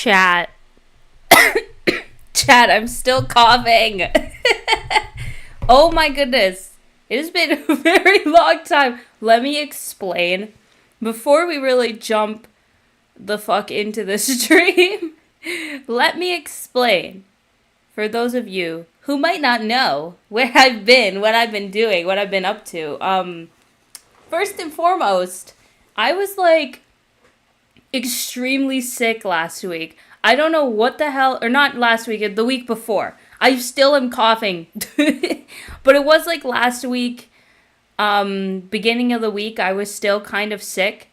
Chat. Chat, I'm still coughing. Oh my goodness. It has been a very long time. Let me explain. Before we really jump the fuck into this stream, let me explain for those of you who might not know where I've been, what I've been doing, what I've been up to. First and foremost, I was like extremely sick last week. I don't know what the hell, or not last week, the week before. I still am coughing. But it was like last week, beginning of the week, I was still kind of sick.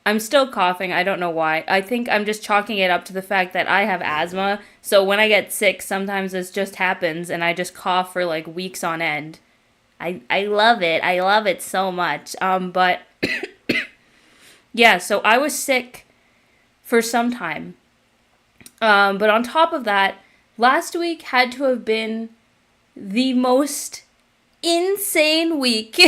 I'm still coughing. I don't know why. I think I'm just chalking it up to the fact that I have asthma. So when I get sick, sometimes this just happens and I just cough for like weeks on end. I love it. I love it so much. But yeah, so I was sick for some time. But on top of that, last week had to have been the most insane week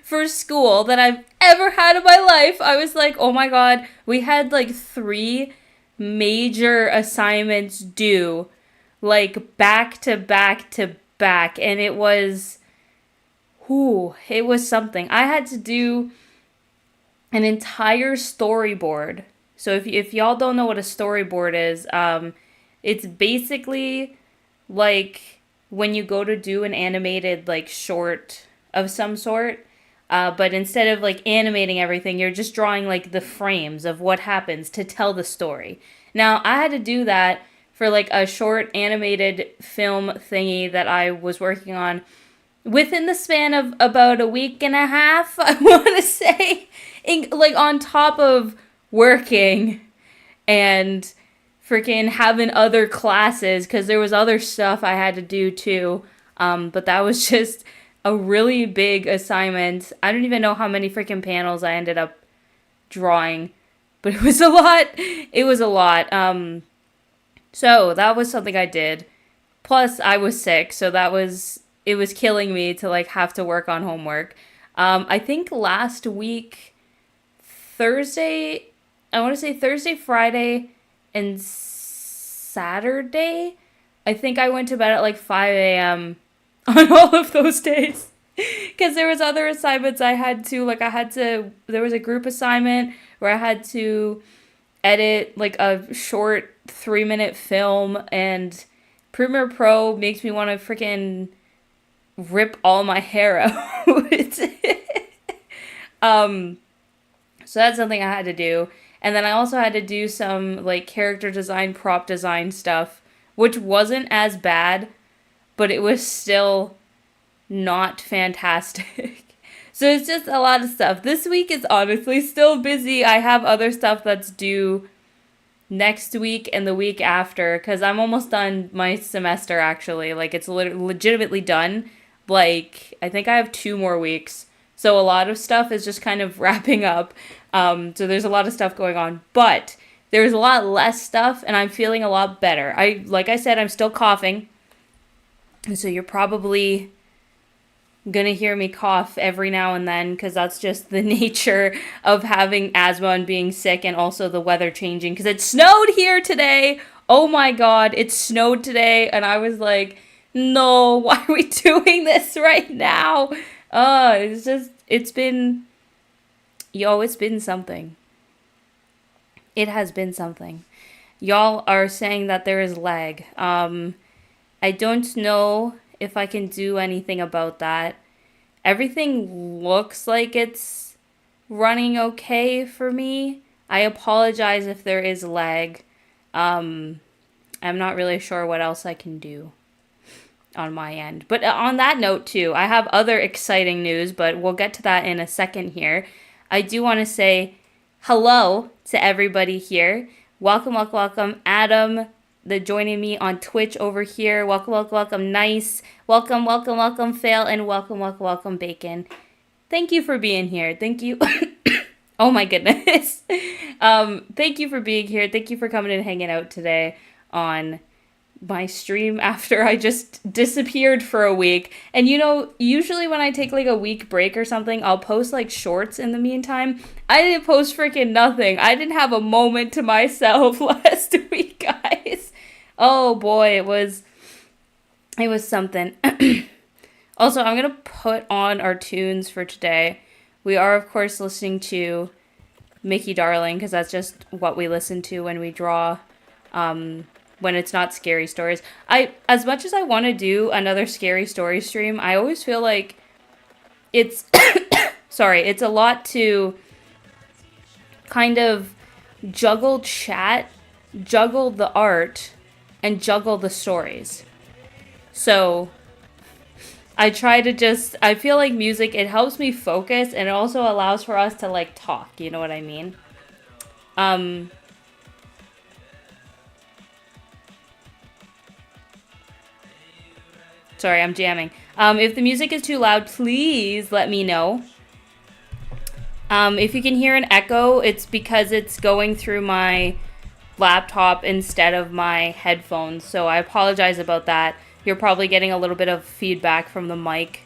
for school that I've ever had in my life. I was like, oh my god, we had like 3 major assignments due, like back to back to back, and it was something. I had to do an entire storyboard. So if y'all don't know what a storyboard is, it's basically like when you go to do an animated like short of some sort, but instead of like animating everything, you're just drawing like the frames of what happens to tell the story. Now, I had to do that for like a short animated film thingy that I was working on within the span of about a week and a half, I want to say, like on top of working and freaking having other classes, because there was other stuff I had to do too. But that was just a really big assignment. I don't even know how many freaking panels I ended up drawing, but it was a lot. It was a lot. So that was something I did. Plus, I was sick, so it was killing me to like have to work on homework. I think last week, Thursday, I want to say Thursday, Friday, and Saturday, I think I went to bed at like 5 a.m. on all of those days. Because there was other assignments I had to, like there was a group assignment where I had to edit like a short 3-minute film, and Premiere Pro makes me want to freaking rip all my hair out. So that's something I had to do. And then I also had to do some like character design, prop design stuff, which wasn't as bad, but it was still not fantastic. So it's just a lot of stuff. This week is honestly still busy. I have other stuff that's due next week and the week after, because I'm almost done my semester actually. Like it's legitimately done. Like I think I have 2 more weeks. So a lot of stuff is just kind of wrapping up. So there's a lot of stuff going on, but there's a lot less stuff and I'm feeling a lot better. Like I said, I'm still coughing. And so you're probably gonna hear me cough every now and then, because that's just the nature of having asthma and being sick, and also the weather changing, because it snowed here today. Oh my god, it snowed today, and I was like, no, why are we doing this right now? It's been something. It has been something. Y'all are saying that there is lag. I don't know if I can do anything about that. Everything looks like it's running okay for me. I apologize if there is lag. I'm not really sure what else I can do on my end. But on that note too, I have other exciting news, but we'll get to that in a second here. I do want to say hello to everybody here. Welcome, Adam, the joining me on Twitch over here. Welcome, Nice. Welcome, Fail, and welcome, Bacon. Thank you for being here. Thank you. Oh my goodness. Thank you for being here. Thank you for coming and hanging out today on my stream after I just disappeared for a week. And you know, usually when I take like a week break or something, I'll post like shorts in the meantime. I didn't post freaking nothing. I didn't have a moment to myself last week, guys. Oh boy, it was something. Also, I'm going to put on our tunes for today. We are, of course, listening to Mickey Darling, because that's just what we listen to when we draw, when it's not scary stories. As much as I want to do another scary story stream, I always feel like it's, sorry, it's a lot to kind of juggle chat, juggle the art, and juggle the stories. So I try to just, I feel like music, it helps me focus, and it also allows for us to like talk, you know what I mean? Sorry, I'm jamming. If the music is too loud, please let me know. If you can hear an echo, it's because it's going through my laptop instead of my headphones, so I apologize about that. You're probably getting a little bit of feedback from the mic.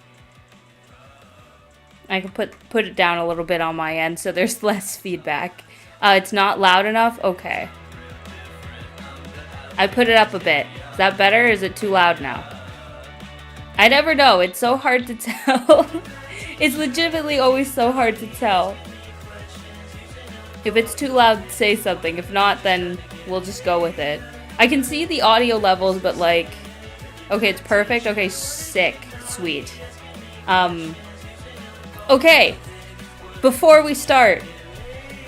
I can put it down a little bit on my end so there's less feedback. It's not loud enough? Okay. I put it up a bit. Is that better, or is it too loud now? I never know. It's so hard to tell. It's legitimately always so hard to tell. If it's too loud, say something. If not, then we'll just go with it. I can see the audio levels, but like... Okay, it's perfect. Okay, sick. Sweet. Okay. Before we start,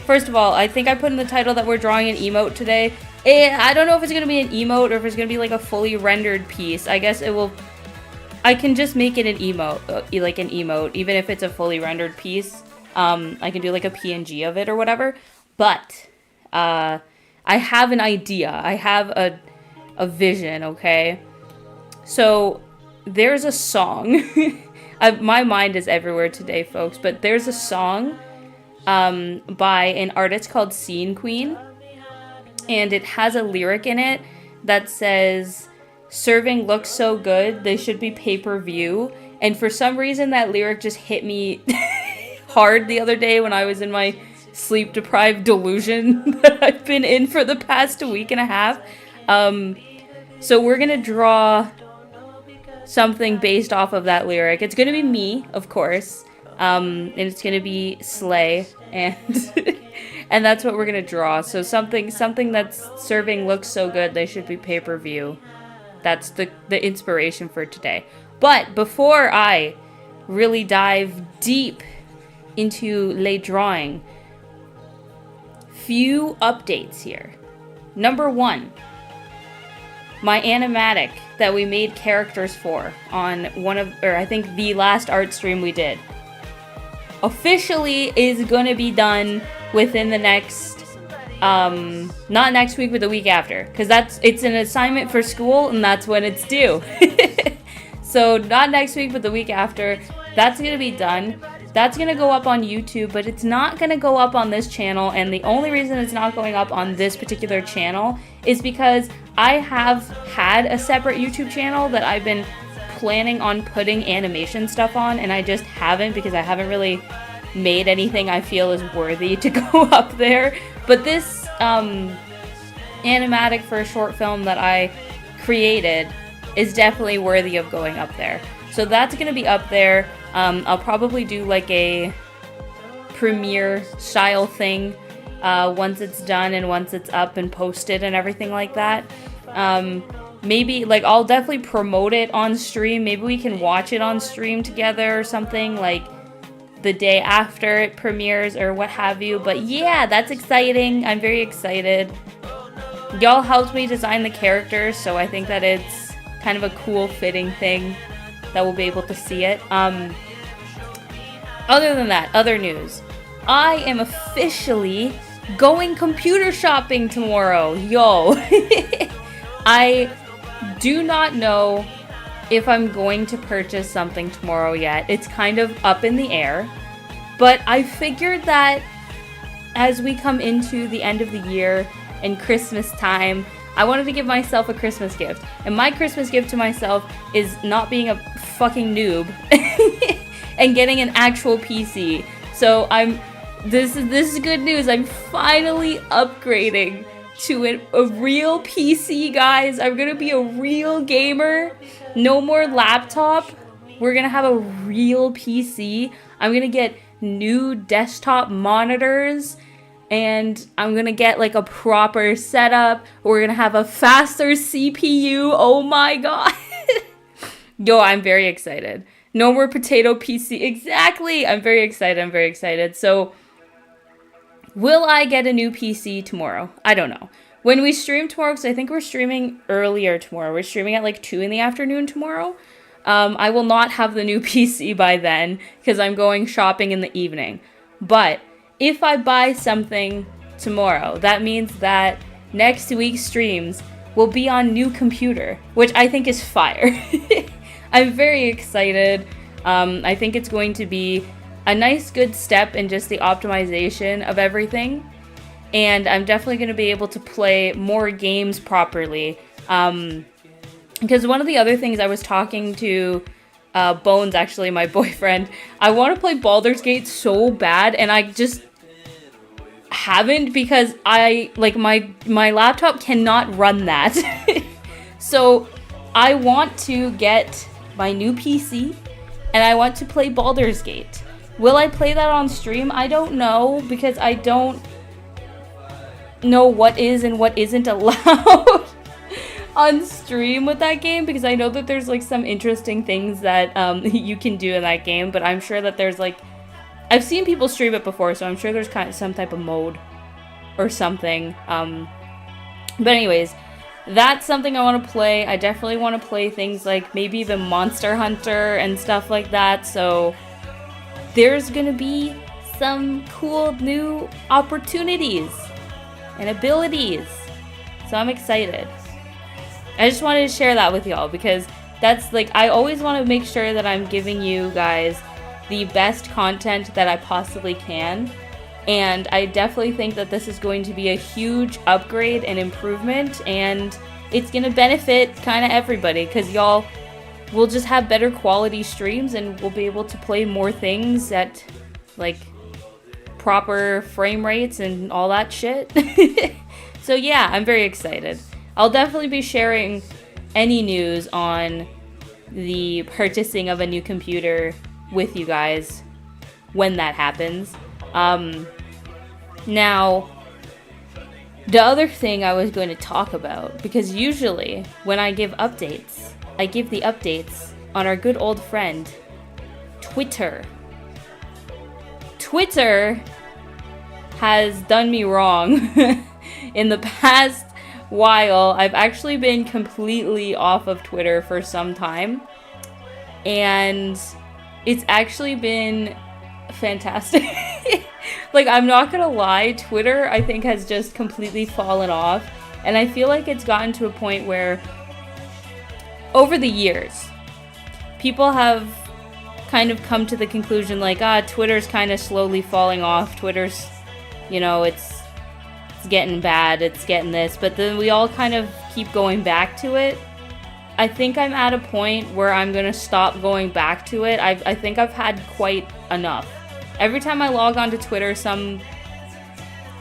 first of all, I think I put in the title that we're drawing an emote today. I don't know if it's going to be an emote or if it's going to be like a fully rendered piece. I guess it will... I can just make it an emote, like an emote, even if it's a fully rendered piece. I can do like a PNG of it or whatever. But I have an idea. I have a vision, okay? So there's a song. My mind is everywhere today, folks. But there's a song by an artist called Scene Queen. And it has a lyric in it that says, "Serving looks so good, they should be pay-per-view." And for some reason, that lyric just hit me hard the other day when I was in my sleep-deprived delusion that I've been in for the past week and a half. So we're going to draw something based off of that lyric. It's going to be me, of course, and it's going to be Slay, and and that's what we're going to draw. So something that's serving looks so good, they should be pay-per-view. That's the inspiration for today. But before I really dive deep into lay drawing, few updates here. Number one, my animatic that we made characters for on I think the last art stream we did, officially is gonna be done within the next, not next week, but the week after, because it's an assignment for school, and that's when it's due. So not next week, but the week after, that's gonna be done. That's gonna go up on YouTube, but it's not gonna go up on this channel, and the only reason it's not going up on this particular channel is because I have had a separate YouTube channel that I've been planning on putting animation stuff on, and I just haven't, because I haven't really made anything I feel is worthy to go up there. But this animatic for a short film that I created is definitely worthy of going up there. So that's going to be up there. I'll probably do like a premiere style thing once it's done and once it's up and posted and everything like that. Maybe, like, I'll definitely promote it on stream. Maybe we can watch it on stream together or something, like the day after it premieres or what have you. But yeah, that's exciting. I'm very excited. Y'all helped me design the characters, so I think that it's kind of a cool fitting thing that we'll be able to see it. Other than that, other news. I am officially going computer shopping tomorrow. Yo. I do not know if I'm going to purchase something tomorrow yet. It's kind of up in the air. But I figured that as we come into the end of the year and Christmas time, I wanted to give myself a Christmas gift. And my Christmas gift to myself is not being a fucking noob and getting an actual PC. So this is good news. I'm finally upgrading to a real PC, guys. I'm gonna be a real gamer. No more laptop. We're gonna have a real PC. I'm gonna get new desktop monitors, and I'm gonna get like a proper setup. We're gonna have a faster CPU. Oh my god. Yo, I'm very excited. No more potato PC. Exactly. I'm very excited. So, will I get a new PC tomorrow? I don't know. When we stream tomorrow, because I think we're streaming earlier tomorrow. We're streaming at like 2 in the afternoon tomorrow. I will not have the new PC by then because I'm going shopping in the evening. But if I buy something tomorrow, that means that next week's streams will be on new computer, which I think is fire. I'm very excited. I think it's going to be a nice, good step in just the optimization of everything. And I'm definitely going to be able to play more games properly. Because one of the other things I was talking to Bones, actually, my boyfriend, I want to play Baldur's Gate so bad, and I just haven't because my laptop cannot run that. So I want to get my new PC, and I want to play Baldur's Gate. Will I play that on stream? I don't know, because I don't know what is and what isn't allowed on stream with that game, because I know that there's like some interesting things that you can do in that game, but I'm sure that there's like, I've seen people stream it before, so I'm sure there's kind of some type of mode or something. But anyways, that's something I want to play. I definitely want to play things like maybe even Monster Hunter and stuff like that, so there's gonna be some cool new opportunities and abilities. So I'm excited. I just wanted to share that with y'all because that's like, I always want to make sure that I'm giving you guys the best content that I possibly can. And I definitely think that this is going to be a huge upgrade and improvement, and it's going to benefit kind of everybody because y'all will just have better quality streams and we'll be able to play more things at like proper frame rates and all that shit. So yeah, I'm very excited. I'll definitely be sharing any news on the purchasing of a new computer with you guys when that happens. Now, the other thing I was going to talk about, because usually when I give updates, I give the updates on our good old friend, Twitter. Twitter has done me wrong in the past while. I've actually been completely off of Twitter for some time, and it's actually been fantastic. Like, I'm not gonna lie, Twitter I think has just completely fallen off, and I feel like it's gotten to a point where over the years people have kind of come to the conclusion like, Twitter's kind of slowly falling off, Twitter's, you know, it's getting bad, it's getting this, but then we all kind of keep going back to it. I think I'm at a point where I'm gonna stop going back to it. I think I've had quite enough. Every time I log onto Twitter, some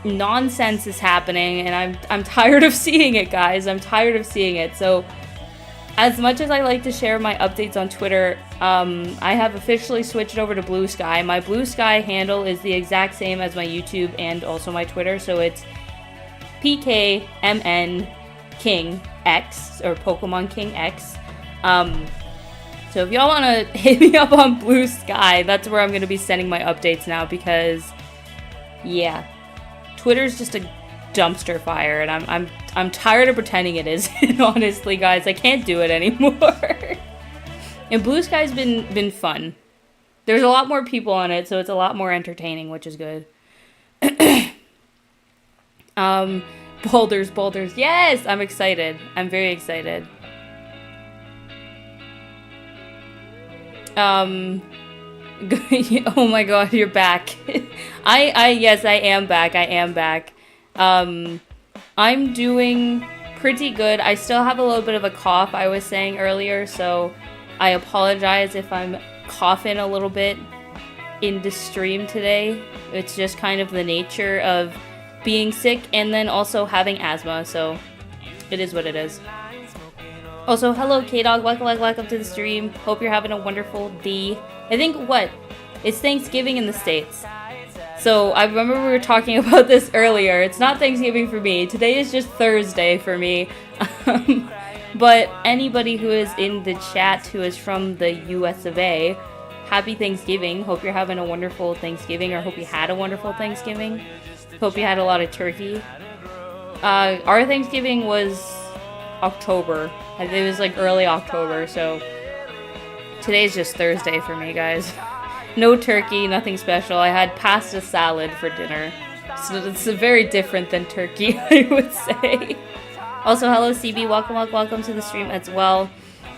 nonsense is happening, and I'm tired of seeing it, guys. I'm tired of seeing it. So, as much as I like to share my updates on Twitter, I have officially switched over to Blue Sky. My Blue Sky handle is the exact same as my YouTube and also my Twitter, so it's PKMN King X, or Pokemon King X. So if y'all want to hit me up on Blue Sky, that's where I'm going to be sending my updates now, because yeah, Twitter's just a dumpster fire, and I'm tired of pretending it isn't. Honestly, guys, I can't do it anymore. And Blue Sky's been fun. There's a lot more people on it, so it's a lot more entertaining, which is good. Boulders. Yes, I'm excited. I'm very excited. Oh my god, you're back. Yes, I am back. I'm doing pretty good. I still have a little bit of a cough, I was saying earlier, so I apologize if I'm coughing a little bit in the stream today. It's just kind of the nature of being sick and then also having asthma, so it is what it is. Also, hello K-Dog, welcome to the stream. Hope you're having a wonderful day. I think, it's Thanksgiving in the States. So, I remember we were talking about this earlier. It's not Thanksgiving for me. Today is just Thursday for me. But anybody who is in the chat who is from the US of A, happy Thanksgiving. Hope you're having a wonderful Thanksgiving, or hope you had a wonderful Thanksgiving. Hope you had a lot of turkey. Our Thanksgiving was October. It was like early October, so today's just Thursday for me, guys. No turkey, nothing special. I had pasta salad for dinner. So it's very different than turkey, I would say. Also, hello CB, welcome to the stream as well.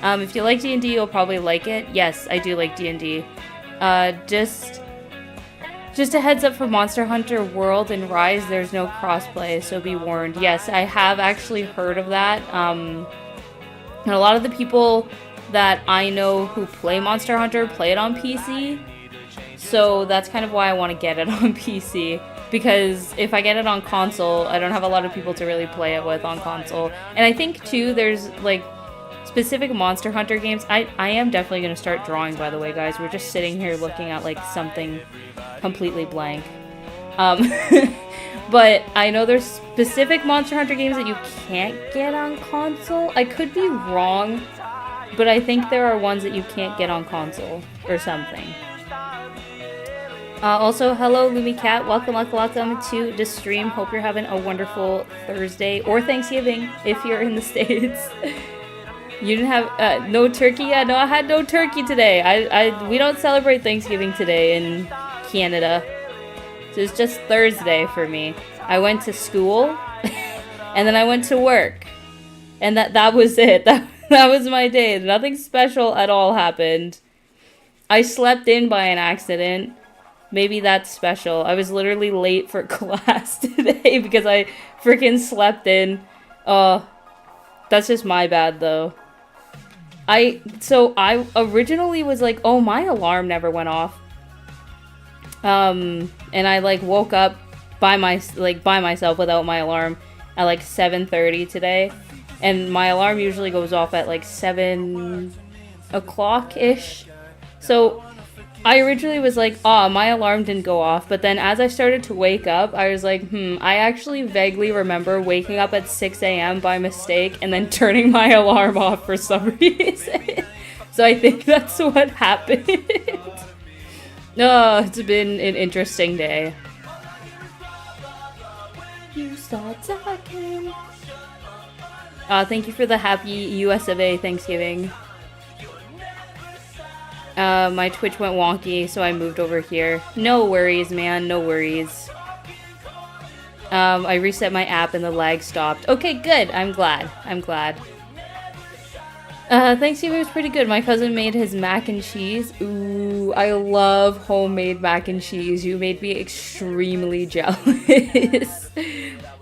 If you like D&D, you'll probably like it. Yes, I do like D&D. Just a heads up for Monster Hunter World and Rise, there's no crossplay, so be warned. Yes, I have actually heard of that. And a lot of the people that I know who play Monster Hunter play it on PC. So that's kind of why I want to get it on PC. Because if I get it on console, I don't have a lot of people to really play it with on console. And I think, too, there's, like, specific Monster Hunter games. I am definitely going to start drawing, by the way, guys. We're just sitting here looking at, like, something completely blank. But I know there's specific Monster Hunter games that you can't get on console. I could be wrong, but I think there are ones that you can't get on console or something. Also, hello LumiCat, welcome to the stream. Hope you're having a wonderful Thursday or Thanksgiving if you're in the States. You didn't have no turkey? Yeah, no, I had no turkey today. We don't celebrate Thanksgiving today in Canada. So it's just Thursday for me. I went to school and then I went to work. And that was it. That was my day. Nothing special at all happened. I slept in by an accident. Maybe that's special. I was literally late for class today because I freaking slept in. That's just my bad though. I originally was like, oh, my alarm never went off. And I like woke up by myself without my alarm at like 7:30 today. And my alarm usually goes off at like 7 o'clock-ish. So I originally was like, my alarm didn't go off. But then as I started to wake up, I was like, I actually vaguely remember waking up at 6 a.m. by mistake and then turning my alarm off for some reason. So I think that's what happened. It's been an interesting day. You start talking. Thank you for the happy US of A Thanksgiving. My Twitch went wonky, so I moved over here. No worries, man, no worries. I reset my app and the lag stopped. Okay, good, I'm glad. Thanksgiving was pretty good. My cousin made his mac and cheese. Ooh, I love homemade mac and cheese. You made me extremely jealous.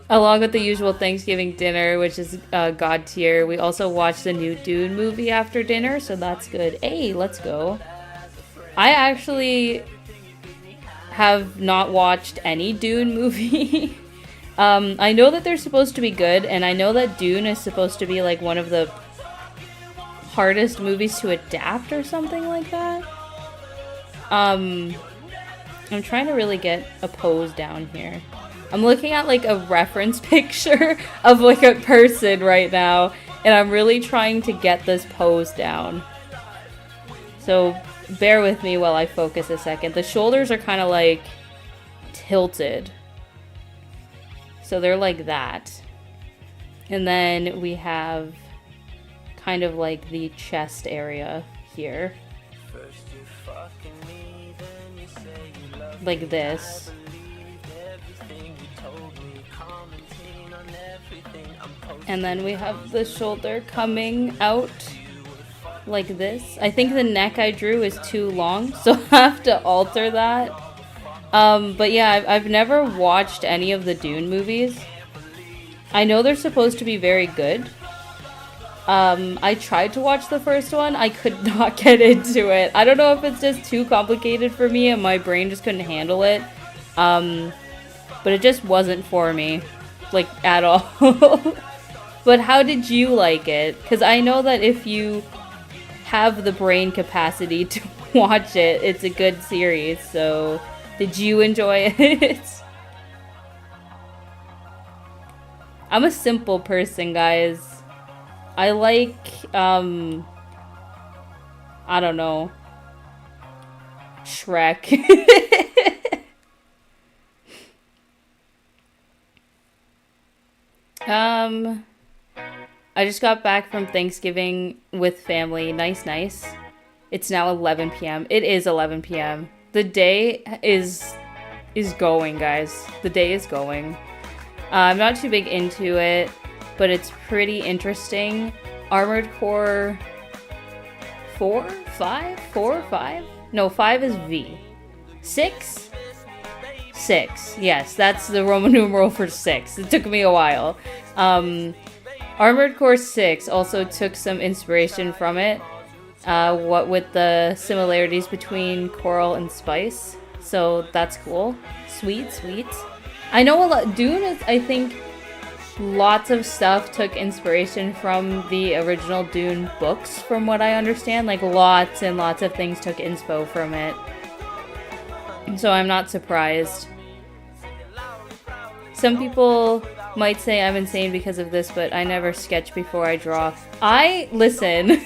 Along with the usual Thanksgiving dinner, which is God tier. We also watched the new Dune movie after dinner, so that's good. Hey, let's go. I actually have not watched any Dune movie. I know that they're supposed to be good, and I know that Dune is supposed to be like one of the hardest movies to adapt or something like that. I'm trying to really get a pose down here. I'm looking at like a reference picture of like a person right now, and I'm really trying to get this pose down. So bear with me while I focus a second. The shoulders are kind of like tilted. So they're like that. And then we have kind of like the chest area here. Like this. And then we have the shoulder coming out like this. I think the neck I drew is too long, so I have to alter that. But yeah, I've never watched any of the Dune movies. I know they're supposed to be very good. I tried to watch the first one. I could not get into it. I don't know if it's just too complicated for me and my brain just couldn't handle it. But it just wasn't for me. Like, at all. But how did you like it? Because I know that if you have the brain capacity to watch it, it's a good series. So, did you enjoy it? I'm a simple person, guys. I like, I don't know, Shrek. I just got back from Thanksgiving with family. Nice, nice. It's now 11 p.m. It is 11 p.m. The day is going, guys. The day is going. I'm not too big into it, but it's pretty interesting. Armored Core 4? 5? 4? 5? No, 5 is V. 6? 6. Yes, that's the Roman numeral for 6. It took me a while. Armored Core 6 also took some inspiration from it. What with the similarities between Coral and Spice. So that's cool. Sweet, sweet. I know a lot. Dune is, I think, lots of stuff took inspiration from the original Dune books, from what I understand. Like, lots and lots of things took inspo from it. So I'm not surprised. Some people might say I'm insane because of this, but I never sketch before I draw. Listen,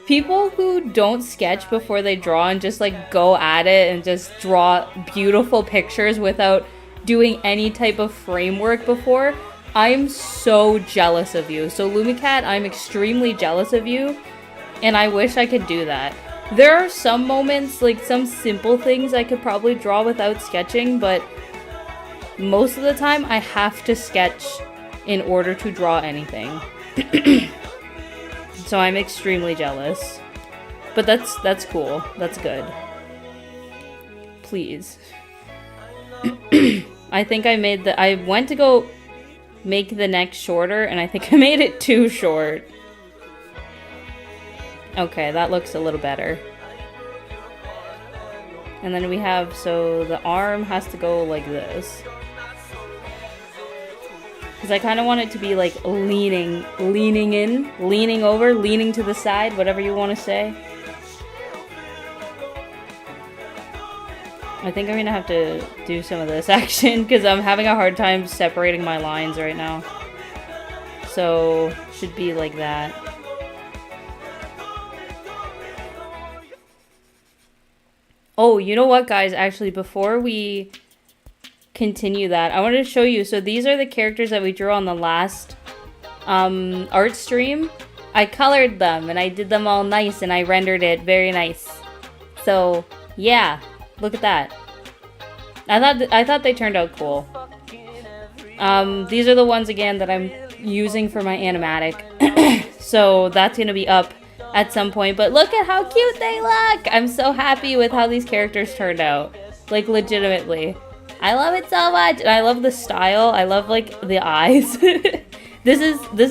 people who don't sketch before they draw and just like go at it and just draw beautiful pictures without doing any type of framework before, I'm so jealous of you. So Lumicat, I'm extremely jealous of you, and I wish I could do that. There are some moments, like some simple things I could probably draw without sketching, but most of the time I have to sketch in order to draw anything. So I'm extremely jealous. But that's cool. That's good. Please. I think I went to go make the neck shorter, and I think I made it too short. Okay, that looks a little better. And then we have, so the arm has to go like this. Because I kind of want it to be like leaning in, leaning over, leaning to the side, whatever you want to say. I think I'm going to have to do some of this action because I'm having a hard time separating my lines right now. So, should be like that. Oh, you know what, guys? Actually, before we continue that, I wanted to show you. So these are the characters that we drew on the last art stream. I colored them and I did them all nice and I rendered it very nice. So, yeah. Look at that. I thought they turned out cool. These are the ones again that I'm using for my animatic. So that's gonna be up at some point. But look at how cute they look! I'm so happy with how these characters turned out. Like, legitimately. I love it so much! And I love the style. I love, like, the eyes. This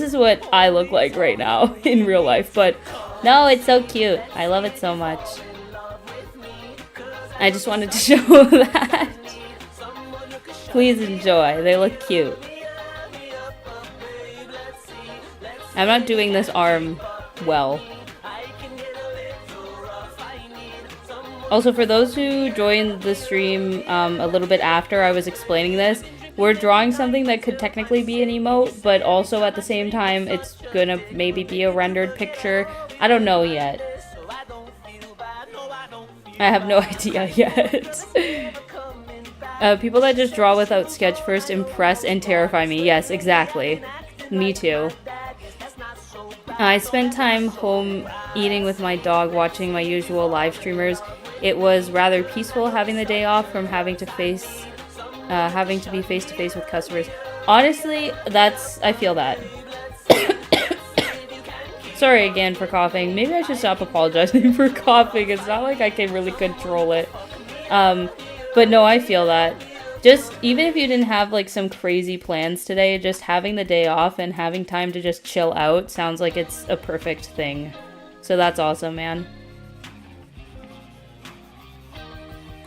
is what I look like right now in real life. But no, it's so cute. I love it so much. I just wanted to show that. Please enjoy. They look cute. I'm not doing this arm well. Also, for those who joined the stream a little bit after I was explaining this, we're drawing something that could technically be an emote, but also at the same time, it's gonna maybe be a rendered picture. I don't know yet. I have no idea yet. People that just draw without sketch first impress and terrify me. Yes, exactly. Me too. I spent time home eating with my dog, watching my usual live streamers. It was rather peaceful having the day off from having to be face to face with customers. Honestly, I feel that. Sorry again for coughing. Maybe I should stop apologizing for coughing. It's not like I can really control it. But no, I feel that. Just, even if you didn't have like some crazy plans today, just having the day off and having time to just chill out sounds like it's a perfect thing. So that's awesome, man.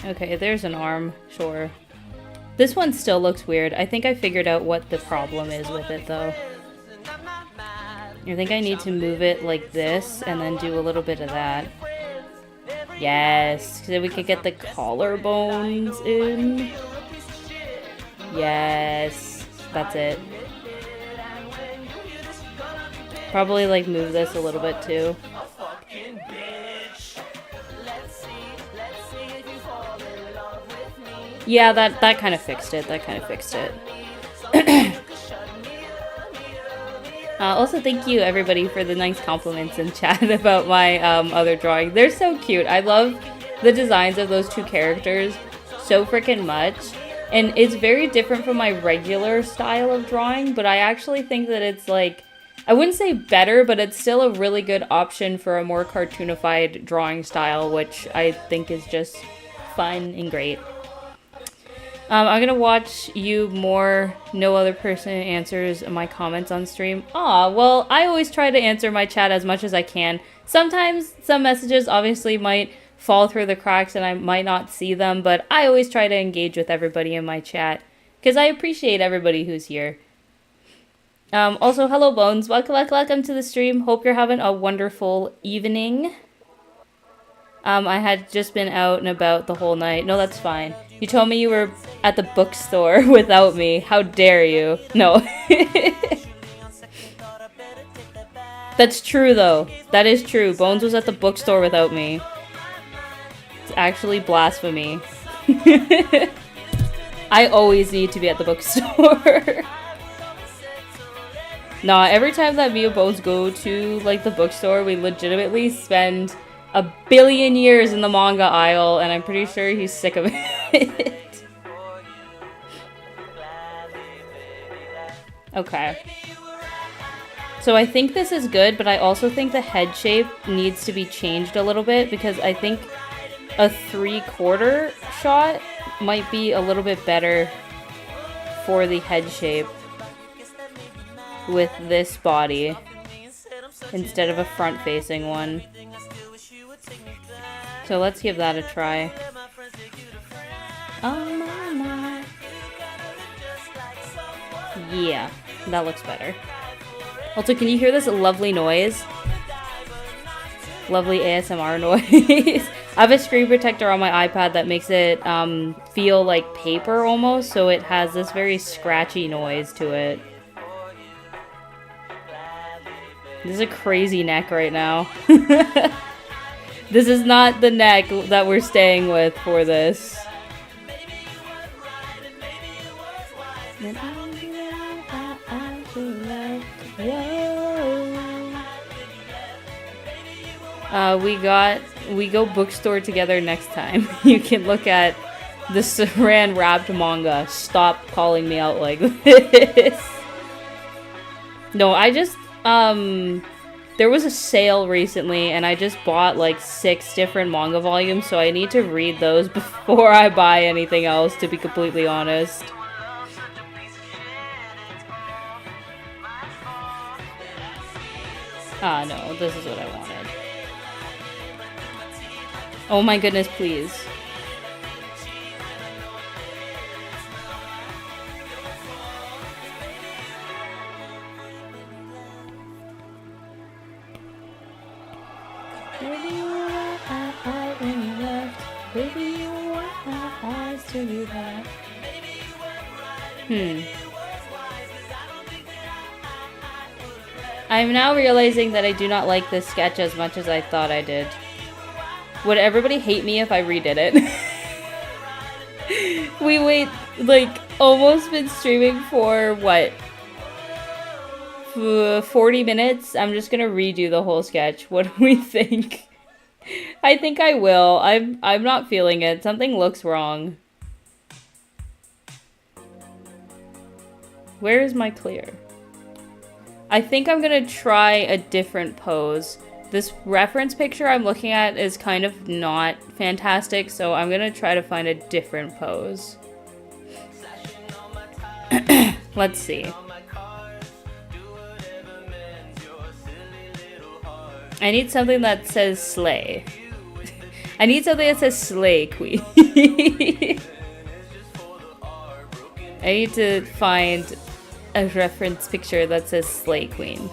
Okay, there's an arm, sure. This one still looks weird. I think I figured out what the problem is with it, though. I think I need to move it like this and then do a little bit of that. Yes, so we could get the collarbones in. Yes, that's it. Probably like move this a little bit too. Yeah, that kind of fixed it. That kind of fixed it. Also, thank you everybody for the nice compliments in chat about my other drawing. They're so cute. I love the designs of those two characters so freaking much. And it's very different from my regular style of drawing, but I actually think that it's like, I wouldn't say better, but it's still a really good option for a more cartoonified drawing style, which I think is just fun and great. I'm gonna watch you more. No other person answers my comments on stream. Aw, well, I always try to answer my chat as much as I can. Sometimes some messages obviously might fall through the cracks and I might not see them, but I always try to engage with everybody in my chat because I appreciate everybody who's here. Also, hello Bones, welcome to the stream. Hope you're having a wonderful evening. I had just been out and about the whole night. No, that's fine. You told me you were at the bookstore without me. How dare you? No. That's true, though. That is true. Bones was at the bookstore without me. It's actually blasphemy. I always need to be at the bookstore. Nah, every time that me and Bones go to, like, the bookstore, we legitimately spend a billion years in the manga aisle, and I'm pretty sure he's sick of it. Okay. So I think this is good, but I also think the head shape needs to be changed a little bit, because I think a 3/4 shot might be a little bit better for the head shape with this body instead of a front-facing one. So let's give that a try. Oh my. Yeah, that looks better. Also, can you hear this lovely noise? Lovely ASMR noise. I have a screen protector on my iPad that makes it feel like paper almost, so it has this very scratchy noise to it. This is a crazy neck right now. This is not the neck that we're staying with for this. We go bookstore together next time. You can look at the Saran wrapped manga. Stop calling me out like this. No, I just there was a sale recently and I just bought like 6 different manga volumes, so I need to read those before I buy anything else, to be completely honest. Ah, no, this is what I wanted. Oh my goodness, please. Baby, you were right when you left. Baby, you were my eyes to do that. I'm now realizing that I do not like this sketch as much as I thought I did. Would everybody hate me if I redid it? We wait, like, almost been streaming for, what? 40 minutes? I'm just gonna redo the whole sketch. What do we think? I think I will. I'm not feeling it. Something looks wrong. Where is my clear? I think I'm gonna try a different pose. This reference picture I'm looking at is kind of not fantastic, so I'm gonna try to find a different pose. Let's see. I need something that says slay. I need something that says slay queen. I need to find a reference picture that says slay queen.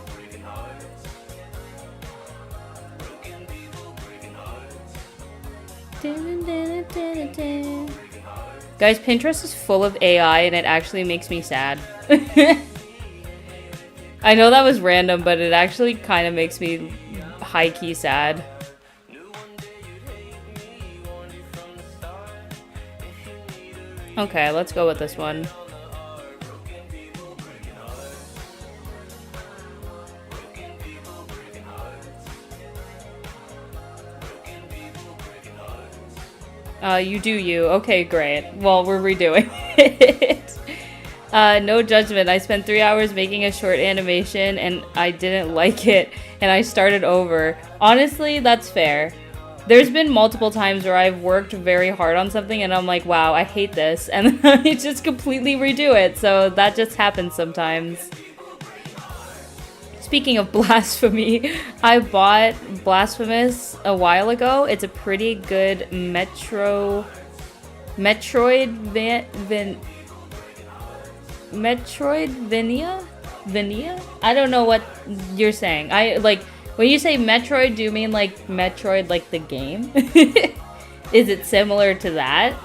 Guys, Pinterest is full of AI and it actually makes me sad. I know that was random, but it actually kind of makes me high-key sad. Okay, let's go with this one. You do you. Okay, great. Well, we're redoing it. No judgment. I spent 3 hours making a short animation and I didn't like it and I started over. Honestly, that's fair. There's been multiple times where I've worked very hard on something and I'm like, wow, I hate this. And then I just completely redo it. So that just happens sometimes. Speaking of blasphemy, I bought Blasphemous a while ago. It's a pretty good Metroidvania? I don't know what you're saying. When you say Metroid, do you mean like Metroid like the game? Is it similar to that?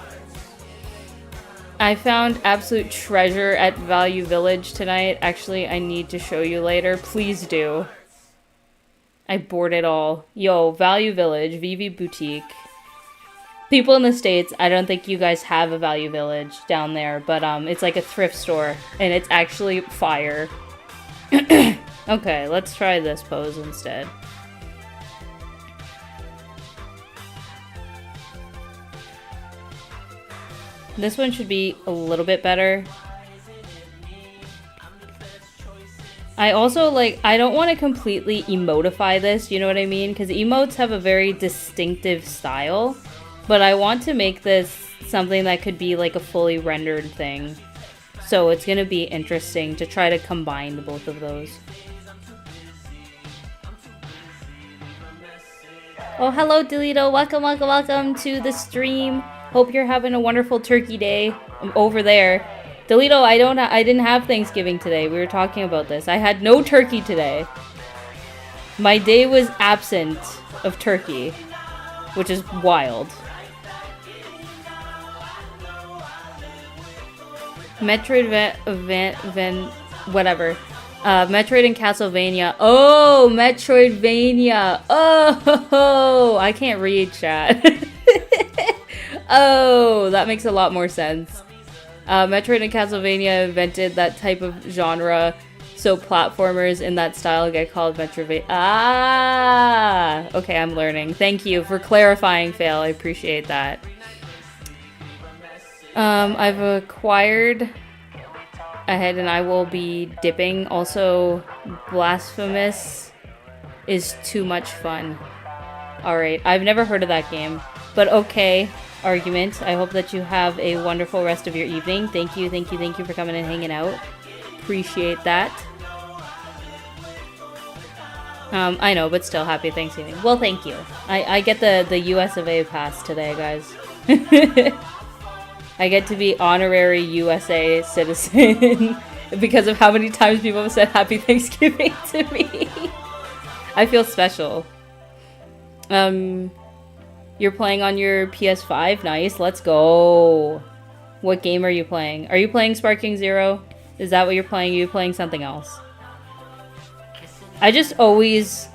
I found absolute treasure at Value Village tonight. Actually, I need to show you later. Please do. I bought it all. Yo, Value Village, VV Boutique. People in the States, I don't think you guys have a Value Village down there, but it's like a thrift store, and it's actually fire. Okay, let's try this pose instead. This one should be a little bit better. I also, I don't want to completely emotify this, you know what I mean? Because emotes have a very distinctive style, but I want to make this something that could be like a fully rendered thing. So it's going to be interesting to try to combine both of those. Oh, hello, Delito. Welcome, welcome, welcome to the stream. Hope you're having a wonderful turkey day over there. Delito, I didn't have Thanksgiving today. We were talking about this. I had no turkey today. My day was absent of turkey, which is wild. Metroid whatever. Metroid and Castlevania. Oh, Metroidvania. Oh, I can't read, chat. Oh, that makes a lot more sense. Metroid and Castlevania invented that type of genre, so platformers in that style get called Metroidvania. Ah! Okay, I'm learning. Thank you for clarifying, Fail. I appreciate that. I've acquired ahead and I will be dipping. Also, Blasphemous is too much fun. Alright, I've never heard of that game, but okay. Argument. I hope that you have a wonderful rest of your evening. Thank you for coming and hanging out. Appreciate that. I know, but still, happy Thanksgiving. Well, thank you. I get the US of A pass today, guys. I get to be honorary USA citizen because of how many times people have said happy Thanksgiving to me. I feel special. You're playing on your PS5? Nice, let's go. What game are you playing? Are you playing Sparking Zero? Is that what you're playing? Are you playing something else? I just always,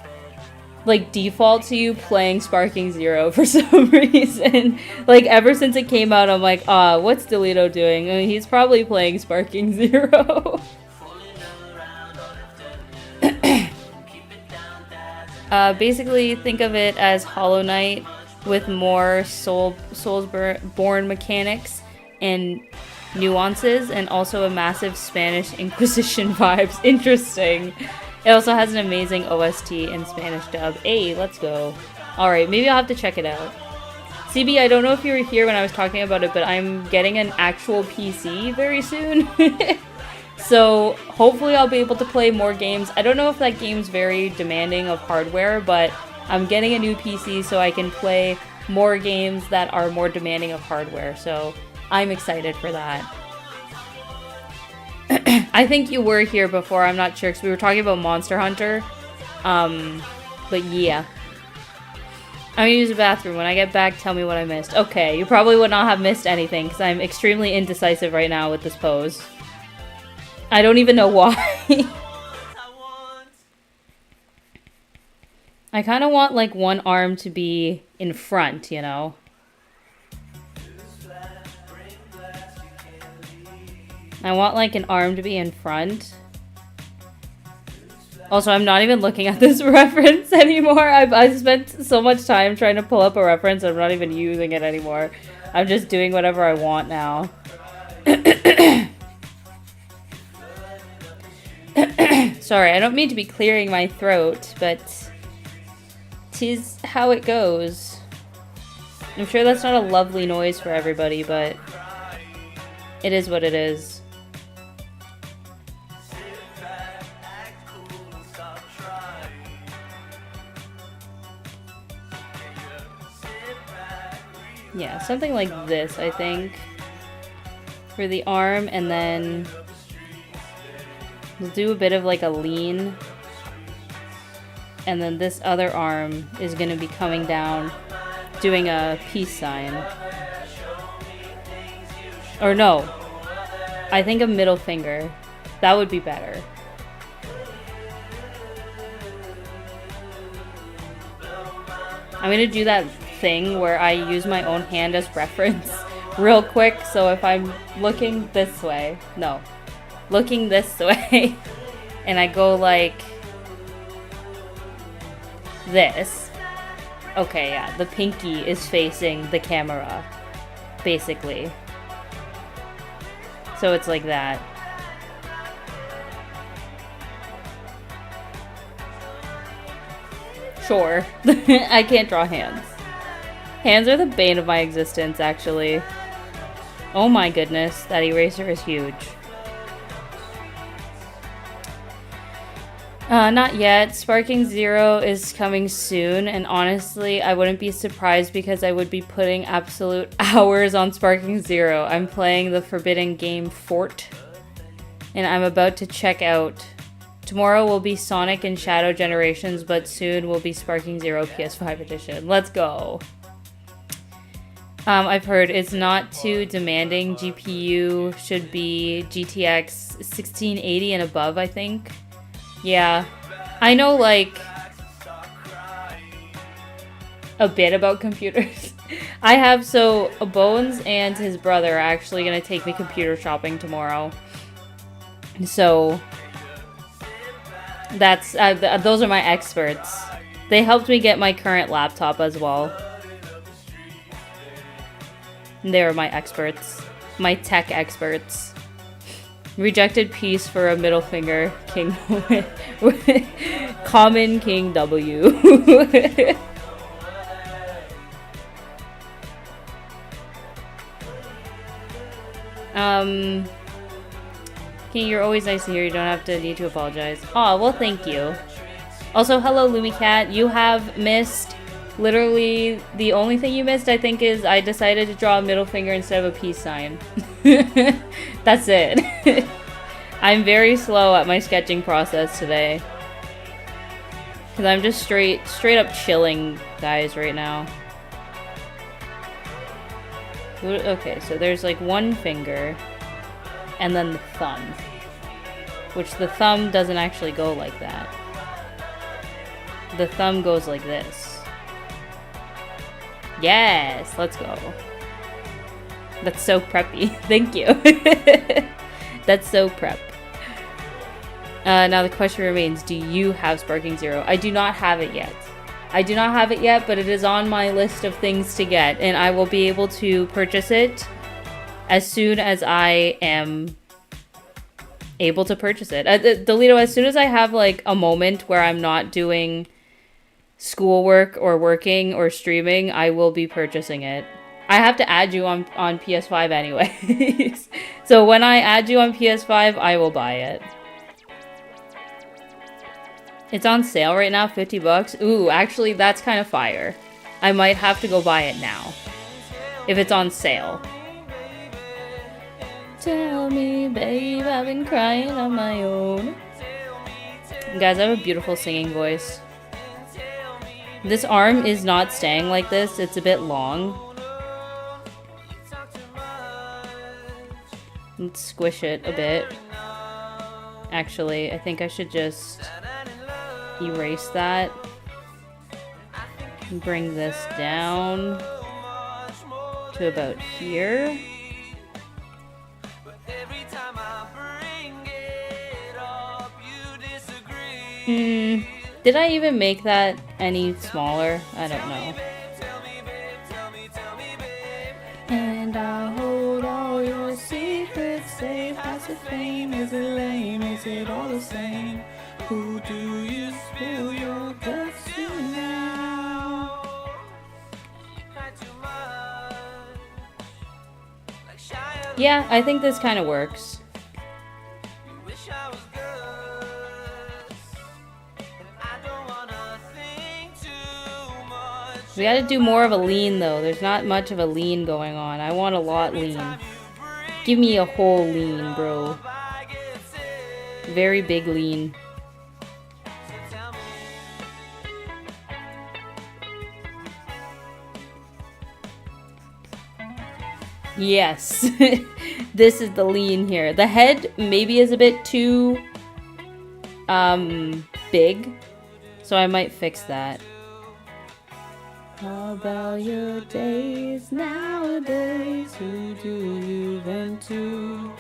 default to you playing Sparking Zero for some reason. Ever since it came out, I'm like, what's Delito doing? I mean, he's probably playing Sparking Zero. Basically, think of it as Hollow Knight with more Soulsborne mechanics and nuances, and also a massive Spanish Inquisition vibes. Interesting. It also has an amazing OST and Spanish dub. Hey, let's go. Alright, maybe I'll have to check it out. CB, I don't know if you were here when I was talking about it, but I'm getting an actual PC very soon. So hopefully I'll be able to play more games. I don't know if that game's very demanding of hardware, but I'm getting a new PC so I can play more games that are more demanding of hardware. So I'm excited for that. I think you were here before, I'm not sure, because we were talking about Monster Hunter. But yeah. I'm gonna use the bathroom. When I get back, tell me what I missed. Okay, you probably would not have missed anything, because I'm extremely indecisive right now with this pose. I don't even know why. I kind of want, like, one arm to be in front, you know? I want, like, an arm to be in front. Also, I'm not even looking at this reference anymore. I've spent so much time trying to pull up a reference, I'm not even using it anymore. I'm just doing whatever I want now. Sorry, I don't mean to be clearing my throat, but 'tis how it goes. I'm sure that's not a lovely noise for everybody, but it is what it is. Yeah, something like this, I think, for the arm, and then we'll do a bit of like a lean, and then this other arm is going to be coming down, doing a peace sign. Or no, I think a middle finger. That would be better. I'm going to do that thing where I use my own hand as reference real quick, so if I'm looking this way, no, looking this way, and I go like this, okay, yeah, the pinky is facing the camera, basically, so it's like that. Sure. I can't draw hands. Hands are the bane of my existence, actually. Oh my goodness, that eraser is huge. Not yet. Sparking Zero is coming soon, and honestly, I wouldn't be surprised because I would be putting absolute hours on Sparking Zero. I'm playing the forbidden game Fort, and I'm about to check out. Tomorrow will be Sonic and Shadow Generations, but soon will be Sparking Zero PS5 edition. Let's go! I've heard it's not too demanding. GPU should be GTX 1680 and above, I think. Yeah. I know, like, a bit about computers. I have, so, Bones and his brother are actually going to take me computer shopping tomorrow. So, that's, those are my experts. They helped me get my current laptop as well. They're my experts. My tech experts. Rejected piece for a middle finger. King. Common King W. King, you're always nice to hear. You don't need to apologize. Aw, well, thank you. Also, hello, Lumicat. You have missed... Literally, the only thing you missed, I think, is I decided to draw a middle finger instead of a peace sign. That's it. I'm very slow at my sketching process today. Because I'm just straight up chilling, guys, right now. Okay, so there's like one finger, and then the thumb. Which the thumb doesn't actually go like that. The thumb goes like this. Yes, let's go. That's so preppy. Thank you. That's so prep. Now the question remains, do you have Sparking Zero? I do not have it yet. I do not have it yet, but it is on my list of things to get, and I will be able to purchase it as soon as I am able to purchase it. Delito, as soon as I have like a moment where I'm not doing schoolwork or working or streaming, I will be purchasing it. I have to add you on PS5 anyways. So when I add you on PS5, I will buy it. It's on sale right now, 50 bucks. Ooh, actually, that's kind of fire. I might have to go buy it now. If it's on sale. Tell me, babe, I've been crying on my own. Guys, I have a beautiful singing voice. This arm is not staying like this. It's a bit long. Let's squish it a bit. Actually, I think I should just erase that. And bring this down to about here. Did I even make that any smaller? I don't know. And I'll hold all your secrets safe. How's it fame? Is it lame? Is it all the same? Who do you spill your guts to now? Yeah, I think this kind of works. We gotta do more of a lean though. There's not much of a lean going on. I want a lot lean. Give me a whole lean, bro. Very big lean. Yes. This is the lean here. The head maybe is a bit too big. So I might fix that. How about your days nowadays? Who do you vent to?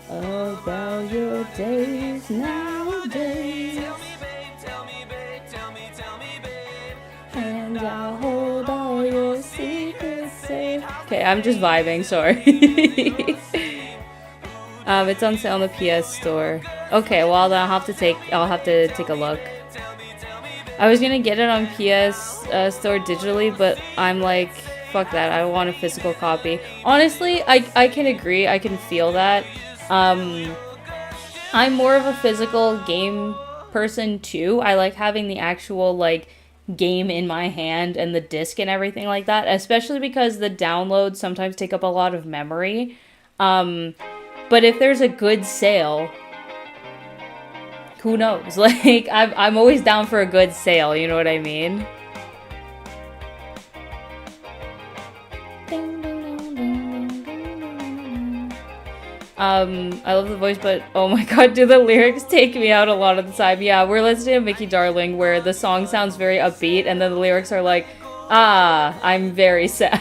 About your days nowadays. Tell me, babe. And I'll hold all your secrets safe. Okay, I'm just vibing, sorry. It's on sale on the PS Store. Okay, well I'll have to take a look. I was gonna get it on PS Store digitally, but I'm like, fuck that. I want a physical copy. Honestly, I can agree. I can feel that. I'm more of a physical game person too. I like having the actual like game in my hand and the disc and everything like that, especially because the downloads sometimes take up a lot of memory. But if there's a good sale, who knows? Like, I'm always down for a good sale, you know what I mean? I love the voice, but oh my god, do the lyrics take me out a lot of the time? Yeah, we're listening to Mickey Darling, where the song sounds very upbeat, and then the lyrics are like, ah, I'm very sad.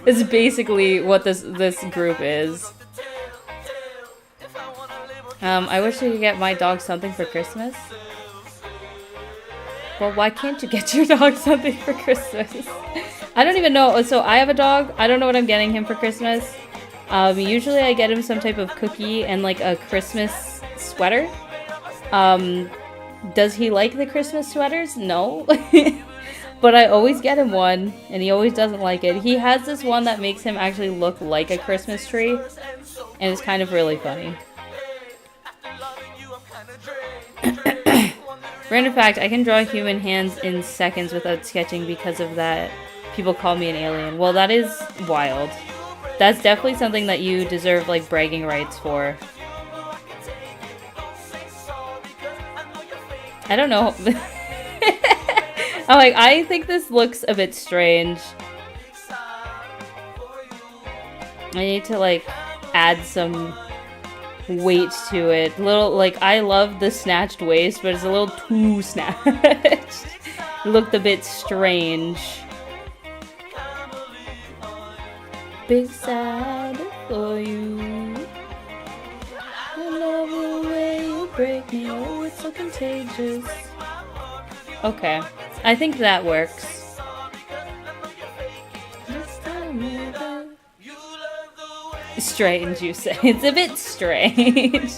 It's basically what this group is. I wish I could get my dog something for Christmas. Well, why can't you get your dog something for Christmas? I don't even know. So I have a dog. I don't know what I'm getting him for Christmas. Usually I get him some type of cookie and like a Christmas sweater. Does he like the Christmas sweaters? No. But I always get him one, and he always doesn't like it. He has this one that makes him actually look like a Christmas tree, and it's kind of really funny. Random fact, I can draw human hands in seconds without sketching because of that. People call me an alien. Well, that is wild. That's definitely something that you deserve, like, bragging rights for. I don't know. I'm like, I think this looks a bit strange. I need to, like, add some weight to it. Little, like, I love the snatched waist, but it's a little too snatched. It looked a bit strange. Big sad for you. I love the way you break me. Oh, it's so contagious. Okay, I think that works. Strange, you say? It's a bit strange.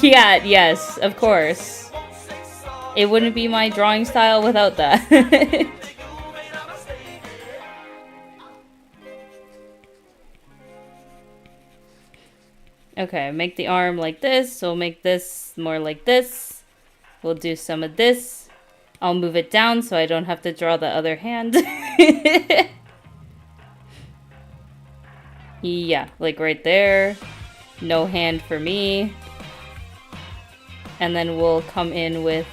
Yeah, yes, of course. It wouldn't be my drawing style without that. Okay, make the arm like this. So make this more like this. We'll do some of this. I'll move it down so I don't have to draw the other hand. Yeah, like right there. No hand for me. And then we'll come in with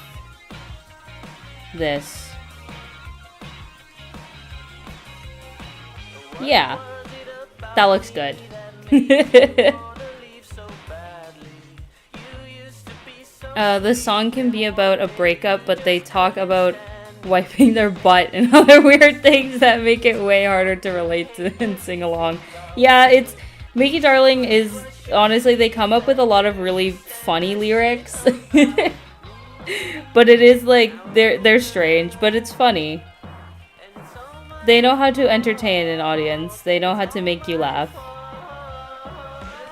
this. Yeah, that looks good. This song can be about a breakup, but they talk about wiping their butt and other weird things that make it way harder to relate to and sing along. Yeah, it's Mickey Darling is honestly they come up with a lot of really funny lyrics. But it is like they're strange, but it's funny. They know how to entertain an audience. They know how to make you laugh.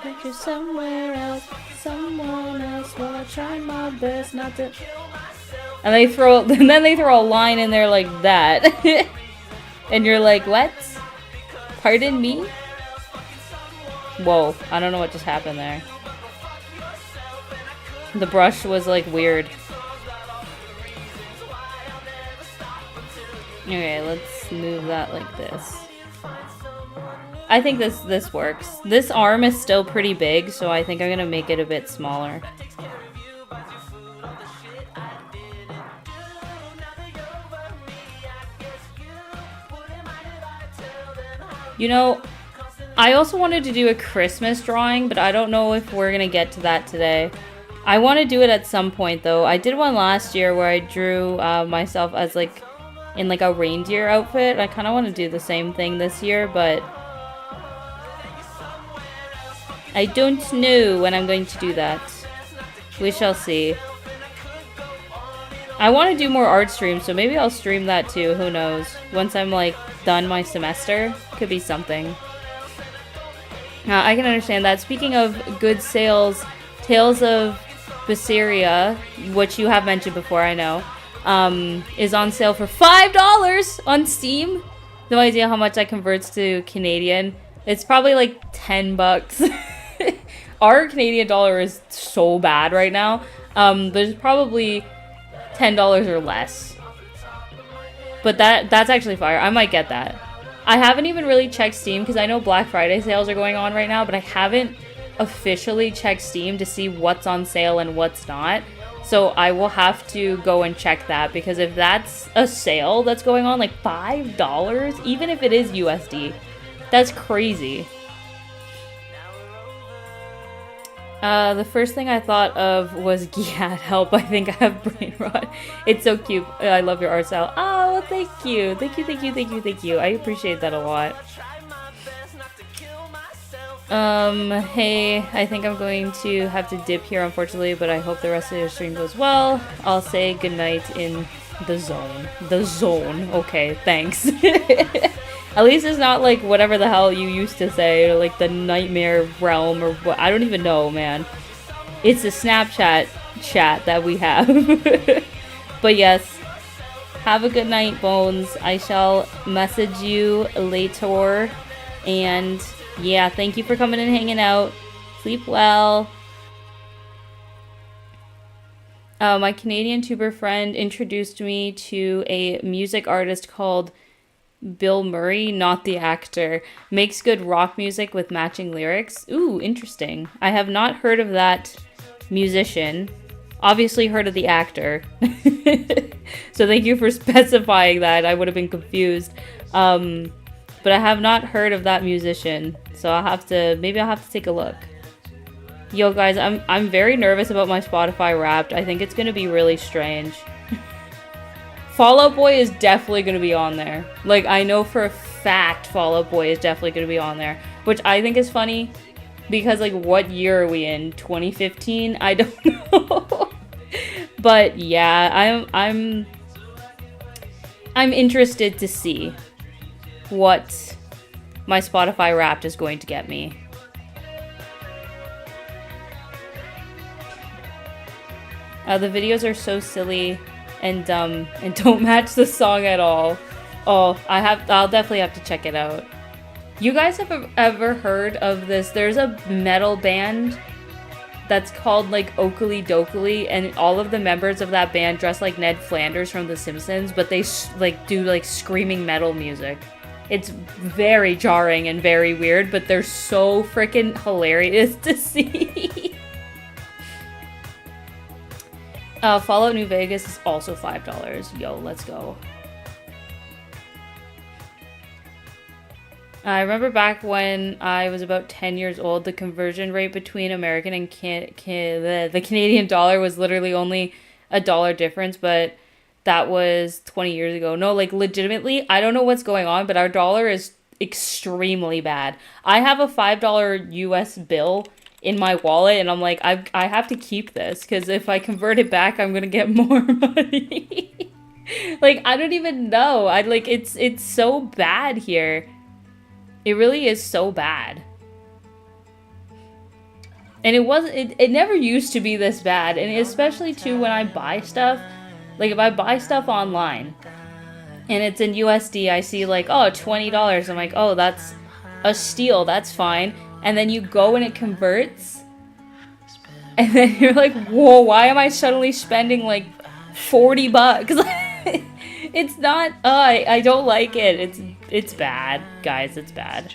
Put you somewhere else, someone else while I try my best not to. And then they throw a line in there like that. And you're like, what? Pardon me? Whoa, I don't know what just happened there. The brush was like weird. Okay, let's move that like this. I think this works. This arm is still pretty big, so I think I'm gonna make it a bit smaller. You know, I also wanted to do a Christmas drawing, but I don't know if we're gonna get to that today. I want to do it at some point, though. I did one last year where I drew myself as like in like a reindeer outfit. I kind of want to do the same thing this year, but I don't know when I'm going to do that. We shall see. I want to do more art streams, so maybe I'll stream that too. Who knows? Once I'm like done my semester, could be something. I can understand that. Speaking of good sales, Tales of Berseria, which you have mentioned before, I know, is on sale for $5 on Steam. No idea how much that converts to Canadian. It's probably like 10 bucks. Our Canadian dollar is so bad right now. There's probably $10 or less. But that's actually fire. I might get that. I haven't even really checked Steam because I know Black Friday sales are going on right now, but I haven't officially checked Steam to see what's on sale and what's not. So I will have to go and check that, because if that's a sale that's going on, like $5, even if it is USD, that's crazy. The first thing I thought of was Giat, help, I think I have brain rot. It's so cute. I love your art style. Oh, thank you. Thank you, thank you, thank you, thank you. I appreciate that a lot. Hey, I think I'm going to have to dip here, unfortunately, but I hope the rest of your stream goes well. I'll say goodnight in the zone. The zone. Okay, thanks. At least it's not like whatever the hell you used to say, or like the nightmare realm, or what. I don't even know, man. It's a Snapchat chat that we have. But yes, have a good night, Bones. I shall message you later. And yeah, thank you for coming and hanging out. Sleep well. My Canadian tuber friend introduced me to a music artist called Bill Murray, not the actor. Makes good rock music with matching lyrics. Ooh, interesting. I have not heard of that musician. Obviously heard of the actor. So thank you for specifying that. I would have been confused. But I have not heard of that musician. So maybe I'll have to take a look. Yo guys, I'm very nervous about my Spotify Wrapped. I think it's gonna be really strange. Fall Out Boy is definitely going to be on there. Like, I know for a fact Fall Out Boy is definitely going to be on there. Which I think is funny. Because, like, what year are we in? 2015? I don't know. But, yeah, I'm interested to see what my Spotify Wrapped is going to get me. The videos are so silly and dumb and don't match the song at all. Oh, I'll definitely have to check it out. You guys have ever heard of this? There's a metal band that's called like Oakley Dokley, and all of the members of that band dress like Ned Flanders from The Simpsons, but they like do like screaming metal music. It's very jarring and very weird, but they're so freaking hilarious to see. Fallout New Vegas is also $5. Yo, let's go. I remember back when I was about 10 years old, the conversion rate between American and the Canadian dollar was literally only $1 difference, but that was 20 years ago. No, like legitimately, I don't know what's going on, but our dollar is extremely bad. I have a $5 US bill in my wallet, and I'm like, I have to keep this because if I convert it back, I'm gonna get more money. Like, I don't even know. It's so bad here. It really is so bad. And it never used to be this bad. And especially too when I buy stuff, like if I buy stuff online and it's in USD, I see like, oh, $20. I'm like, oh, that's a steal. That's fine. And then you go and it converts. And then you're like, whoa, why am I suddenly spending like $40? It's not, I don't like it. It's bad, guys, it's bad.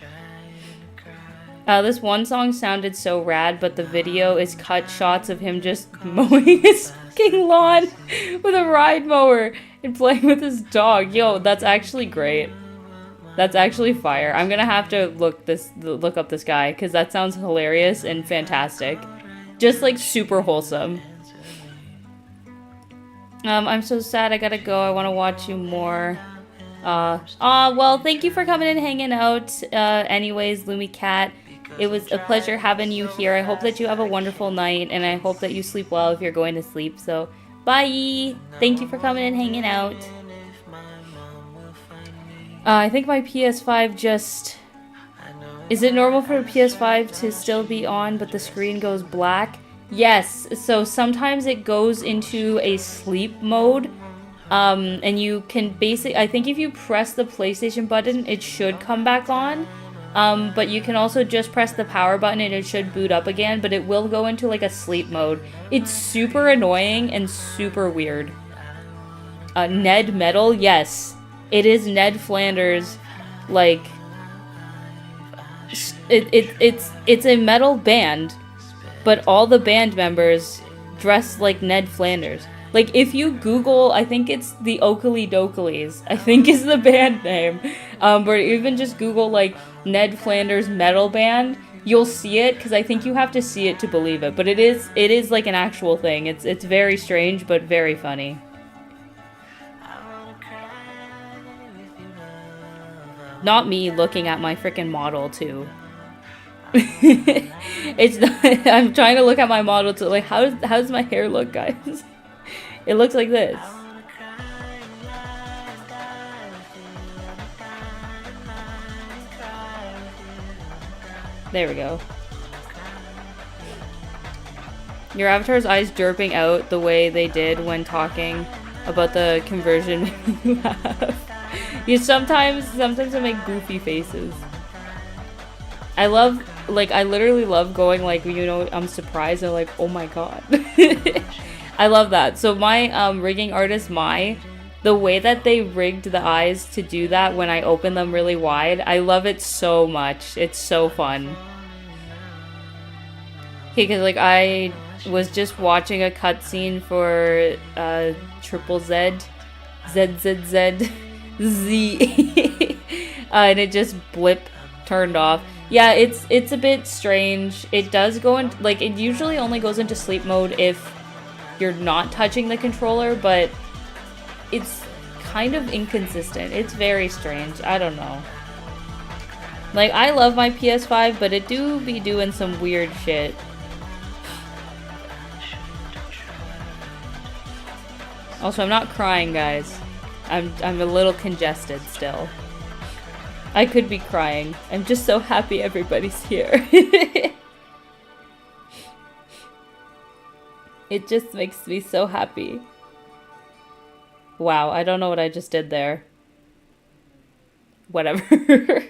This one song sounded so rad, but the video is cut shots of him just mowing his fucking lawn with a ride mower and playing with his dog. Yo, that's actually great. That's actually fire. I'm gonna have to look up this guy, because that sounds hilarious and fantastic. Just like super wholesome. I'm so sad I gotta go. I want to watch you more. Well, thank you for coming and hanging out. Anyways, Lumi Cat, it was a pleasure having you here. I hope that you have a wonderful night, and I hope that you sleep well if you're going to sleep. So, bye! Thank you for coming and hanging out. I think my PS5 just... Is it normal for a PS5 to still be on, but the screen goes black? Yes, so sometimes it goes into a sleep mode, and you can I think if you press the PlayStation button, it should come back on, but you can also just press the power button and it should boot up again, but it will go into like a sleep mode. It's super annoying and super weird. Ned Metal, yes, it is Ned Flanders, like, it's a metal band, but all the band members dress like Ned Flanders. Like, if you Google, I think it's the Oakley Dokleys, I think is the band name. But even just Google, like, Ned Flanders metal band, you'll see it, because I think you have to see it to believe it. But it is like an actual thing. It's very strange, but very funny. Not me looking at my freaking model, too. It's not, I'm trying to look at my model to like, how does my hair look, guys? It looks like this. There we go. Your avatar's eyes derping out the way they did when talking about the conversion you have. You sometimes I make goofy faces. I literally love going like, you know, I'm surprised and like, oh my god. I love that. So my rigging artist, the way that they rigged the eyes to do that when I open them really wide, I love it so much. It's so fun. Okay, because like I was just watching a cutscene for Triple Z, Z, and it just turned off. Yeah, it's a bit strange. It does go in, like, it usually only goes into sleep mode if you're not touching the controller, but it's kind of inconsistent. It's very strange. I don't know. Like, I love my PS5, but it do be doing some weird shit. Also, I'm not crying, guys. I'm a little congested still. I could be crying. I'm just so happy everybody's here. It just makes me so happy. Wow, I don't know what I just did there. Whatever.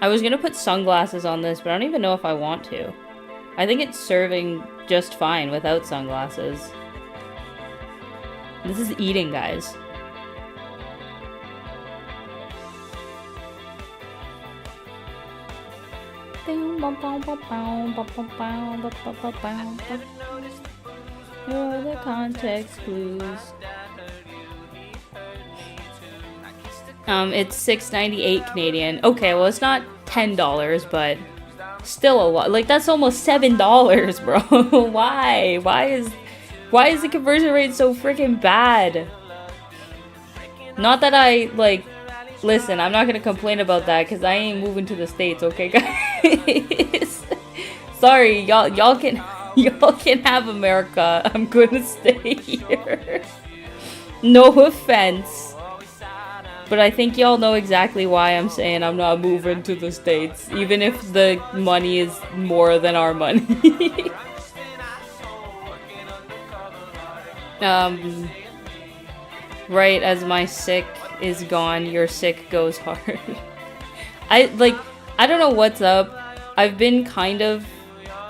I was gonna put sunglasses on this, but I don't even know if I want to. I think it's serving just fine without sunglasses. This is eating, guys. The context clues. It's $6.98 Canadian. Okay, well it's not $10, but still a lot. Like that's almost $7, bro. Why? Why is the conversion rate so freaking bad? Not that I like. Listen, I'm not gonna complain about that because I ain't moving to the States, okay, guys? Sorry, y'all can have America. I'm gonna stay here. No offense. But I think y'all know exactly why I'm saying I'm not moving to the States, even if the money is more than our money. Right as my sick is gone, your sick goes hard. I don't know what's up. I've been kind of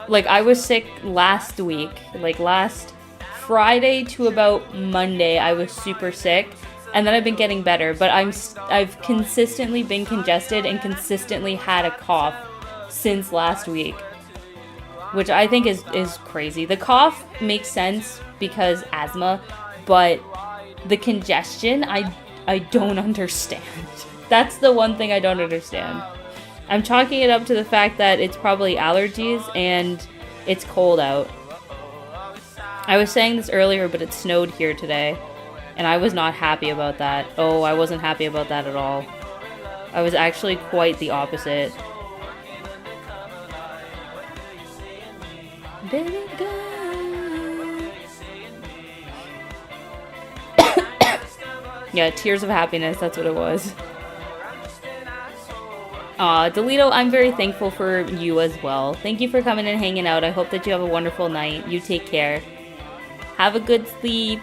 like, I was sick last week, like last Friday to about Monday I was super sick, and then I've been getting better, but I've consistently been congested and consistently had a cough since last week, which I think is crazy. The cough makes sense because asthma, but the congestion, I don't understand. That's the one thing I don't understand. I'm chalking it up to the fact that it's probably allergies and it's cold out. I was saying this earlier, but it snowed here today, and I was not happy about that. Oh, I wasn't happy about that at all. I was actually quite the opposite. Yeah, tears of happiness, that's what it was. Delito, I'm very thankful for you as well. Thank you for coming and hanging out. I hope that you have a wonderful night. You take care. Have a good sleep.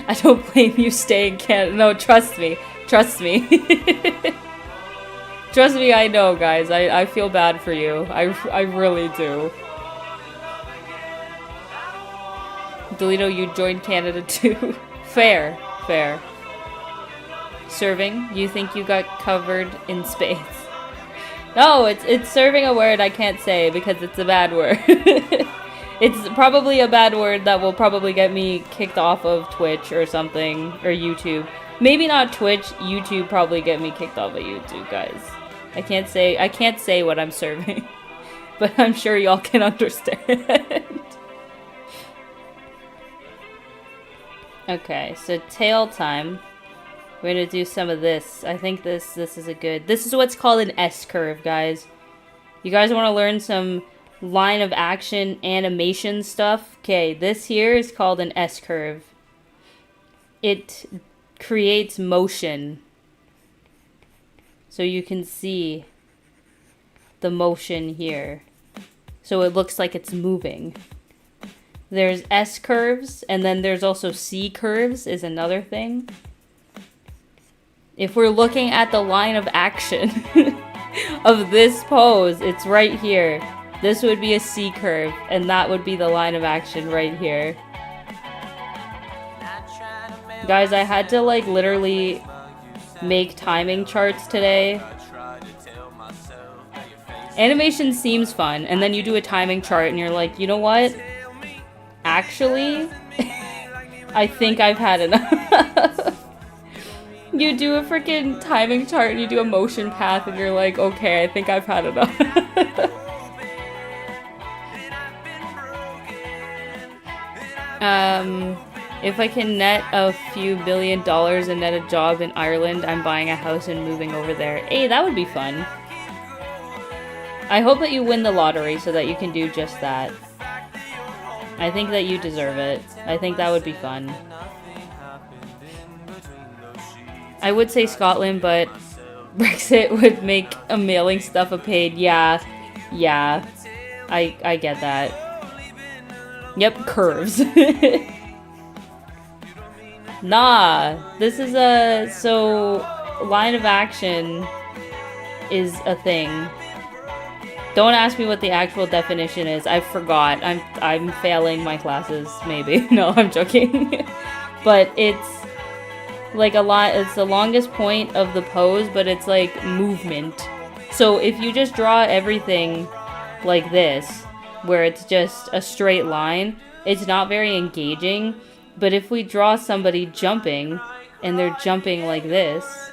I don't blame you staying in Canada. No, trust me. Trust me. Trust me, I know, guys. I feel bad for you. I really do. Delito, you joined Canada too. Fair. Fair. Serving, you think you got covered in space. No, it's serving a word I can't say because it's a bad word. It's probably a bad word that will probably get me kicked off of Twitch or something, or YouTube. Maybe not Twitch, YouTube probably get me kicked off of YouTube, guys. I can't say what I'm serving, but I'm sure y'all can understand. Okay, so tail time. We're gonna do some of this. I think this is a good... This is what's called an S-curve, guys. You guys want to learn some line of action animation stuff? Okay, this here is called an S-curve. It creates motion. So you can see the motion here. So it looks like it's moving. There's S-curves, and then there's also C-curves is another thing. If we're looking at the line of action of this pose, it's right here. This would be a C curve, and that would be the line of action right here. Guys, I had to like literally make timing charts today. Animation seems fun, and then you do a timing chart and you're like, you know what? Actually, I think I've had enough. You do a freaking timing chart and you do a motion path and you're like, okay, I think I've had enough. If I can net a few $1 billion and net a job in Ireland, I'm buying a house and moving over there. Hey, that would be fun. I hope that you win the lottery so that you can do just that. I think that you deserve it. I think that would be fun. I would say Scotland, but Brexit would make a mailing stuff a paid. Yeah. I get that. Yep, curves. Nah, this is so line of action is a thing. Don't ask me what the actual definition is. I forgot. I'm failing my classes, maybe. No, I'm joking. But it's like it's the longest point of the pose, but it's like movement. So if you just draw everything like this, where it's just a straight line, it's not very engaging. But if we draw somebody jumping, and they're jumping like this,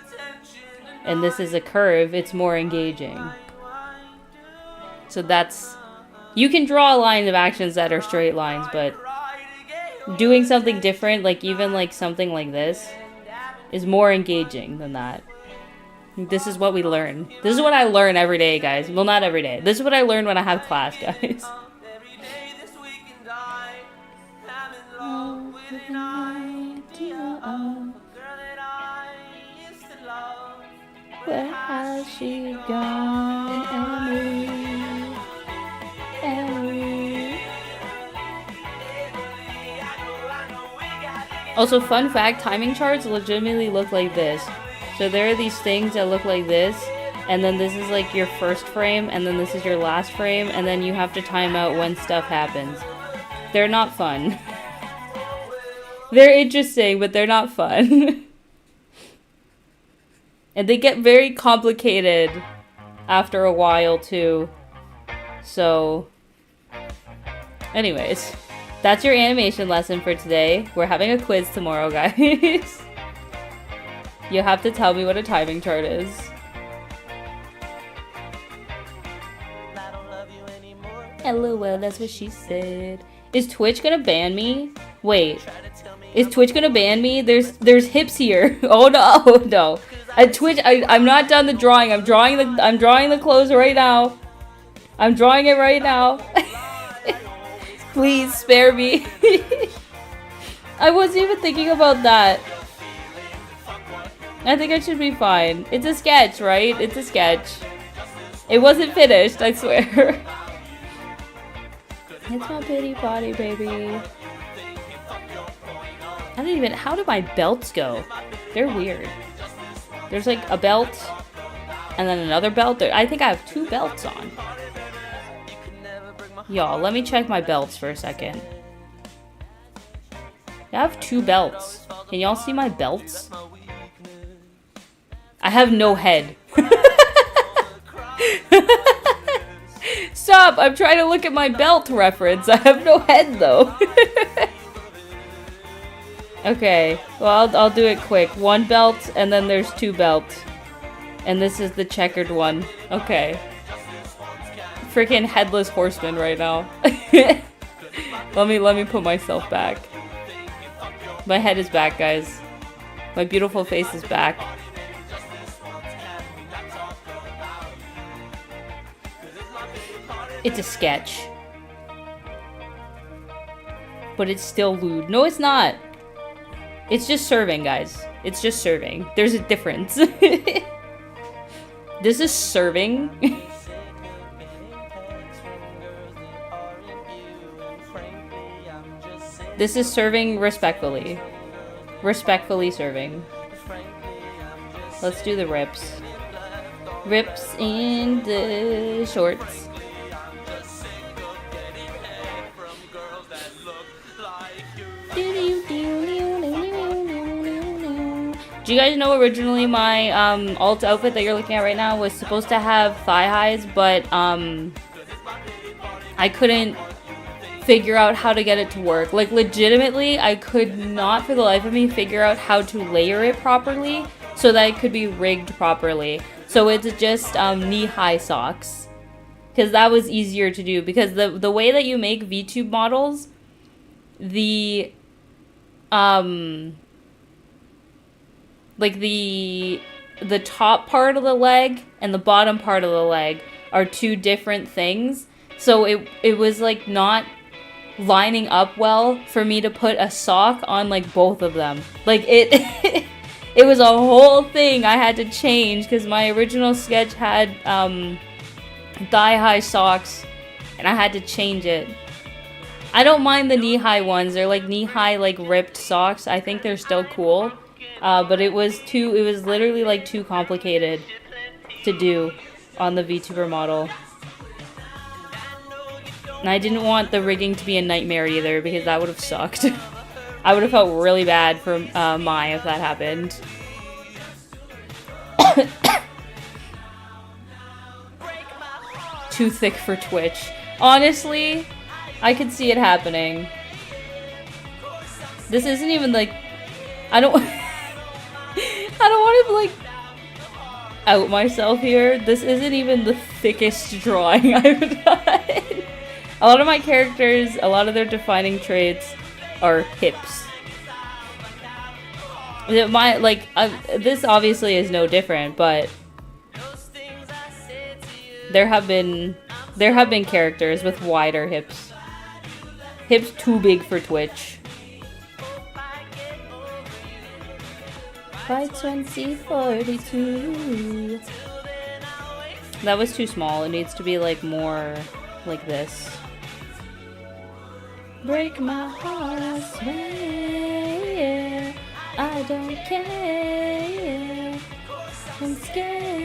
and this is a curve, it's more engaging. So that's... You can draw lines of actions that are straight lines, but doing something different, like even like something like this, is more engaging than that. This is what we learn. This is what I learn every day, guys. Well, not every day. This is what I learn when I have class, guys. Where has she gone, Emily? Emily. Also, fun fact, timing charts legitimately look like this. So there are these things that look like this, and then this is like your first frame, and then this is your last frame, and then you have to time out when stuff happens. They're not fun. They're interesting, but they're not fun. And they get very complicated after a while, too. So, anyways, that's your animation lesson for today. We're having a quiz tomorrow, guys. You have to tell me what a timing chart is. LOL, that's what she said. Is Twitch gonna ban me? Wait. Is Twitch gonna ban me? There's hips here. Oh no, no. At Twitch, I'm not done the drawing. I'm drawing the clothes right now. I'm drawing it right now. Please spare me. I wasn't even thinking about that. I think I should be fine. It's a sketch, right? It's a sketch. It wasn't finished, I swear. It's my pity party, baby. I don't even... How do my belts go? They're weird. There's like a belt, and then another belt. I think I have 2 belts on. Y'all, let me check my belts for a second. I have 2 belts. Can y'all see my belts? I have no head. Stop! I'm trying to look at my belt reference. I have no head, though. Okay, well, I'll do it quick. 1 belt, and then there's 2 belts. And this is the checkered one. Okay. Freaking headless horseman right now. Let me put myself back. My head is back, guys. My beautiful face is back. It's a sketch. But it's still lewd. No, it's not. It's just serving, guys. It's just serving. There's a difference. This is serving. This is serving respectfully. Respectfully serving. Let's do the rips. Rips in the shorts. Do you guys know originally my alt outfit that you're looking at right now was supposed to have thigh highs, but I couldn't figure out how to get it to work. Like, legitimately, I could not for the life of me figure out how to layer it properly so that it could be rigged properly. So it's just knee-high socks. Because that was easier to do. Because the way that you make VTube models, like the top part of the leg and the bottom part of the leg are 2 different things. So it was like not lining up well for me to put a sock on like both of them. Like it it was a whole thing I had to change because my original sketch had thigh-high socks and I had to change it. I don't mind the knee-high ones. They're like knee-high, like ripped socks. I think they're still cool. But it was literally like too complicated to do on the VTuber model. And I didn't want the rigging to be a nightmare either because that would have sucked. I would have felt really bad for Mai if that happened. Too thick for Twitch. Honestly, I could see it happening. This isn't even like... I don't want to like out myself here. This isn't even the thickest drawing I've done. A lot of my characters, a lot of their defining traits are hips. This obviously is no different, but there have been characters with wider hips. Hips too big for Twitch. By 2042. That was too small. It needs to be like more like this. Break my heart, swear I don't care. I'm scared.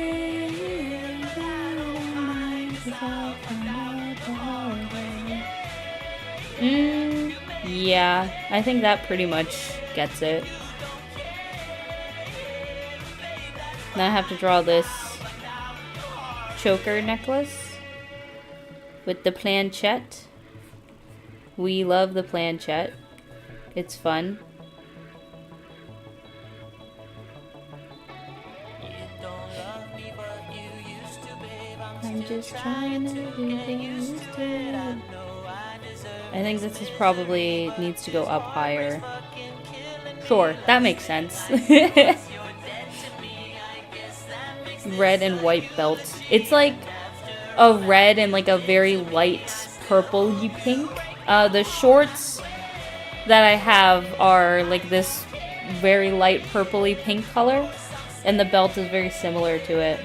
Yeah, I think that pretty much gets it. Now I have to draw this choker necklace with the planchette. We love the planchette. It's fun. I'm just trying to be used to. I think this is probably needs to go up higher. Sure, that makes sense. Red and white belt. It's like a red and like a very light purple-y pink. The shorts that I have are like this very light purpley pink color, and the belt is very similar to it.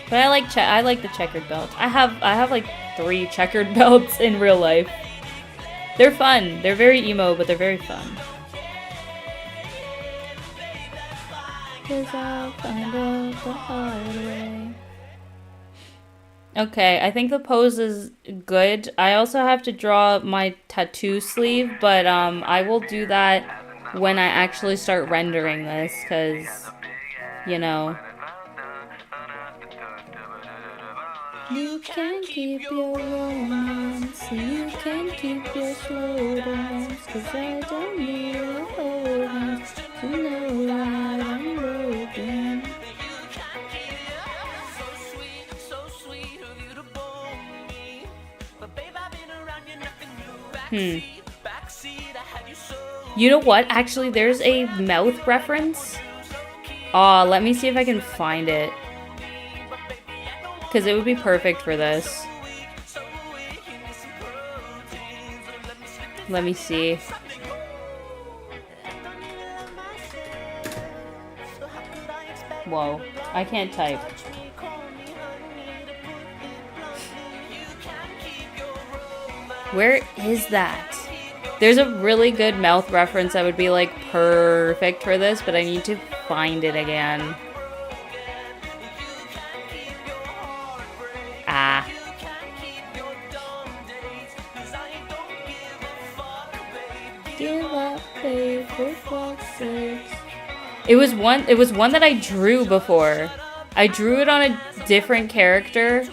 But I like the checkered belt. I have like 3 checkered belts in real life. They're fun. They're very emo, but they're very fun. 'Cause I'll find out the hard way. Okay, I think the pose is good. I also have to draw my tattoo sleeve, but I will do that when I actually start rendering this, because, you know. You can keep your romance, you can keep your slow dance, 'cause I don't need a whole hands to know that I'm broken. You know what? Actually, there's a mouth reference. Let me see if I can find it. Because it would be perfect for this. Let me see. Whoa, I can't type. Where is that? There's a really good mouth reference that would be like perfect for this, but I need to find it again. Give up, babe, for fuck's sake. It was one that I drew before. I drew it on a different character,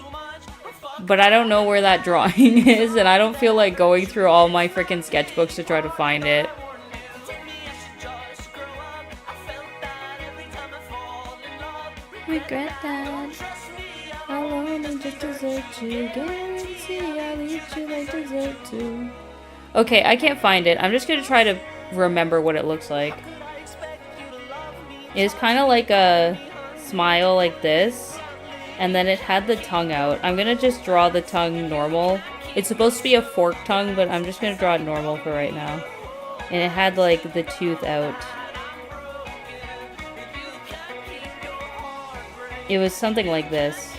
but I don't know where that drawing is, and I don't feel like going through all my freaking sketchbooks to try to find it. Regret that. I'll only just desert you. Guarantee I'll eat you like dessert too. Okay, I can't find it. I'm just gonna try to remember what it looks like. It's kind of like a smile like this, and then it had the tongue out. I'm gonna just draw the tongue normal. It's supposed to be a fork tongue, but I'm just gonna draw it normal for right now. And it had like the tooth out. It was something like this.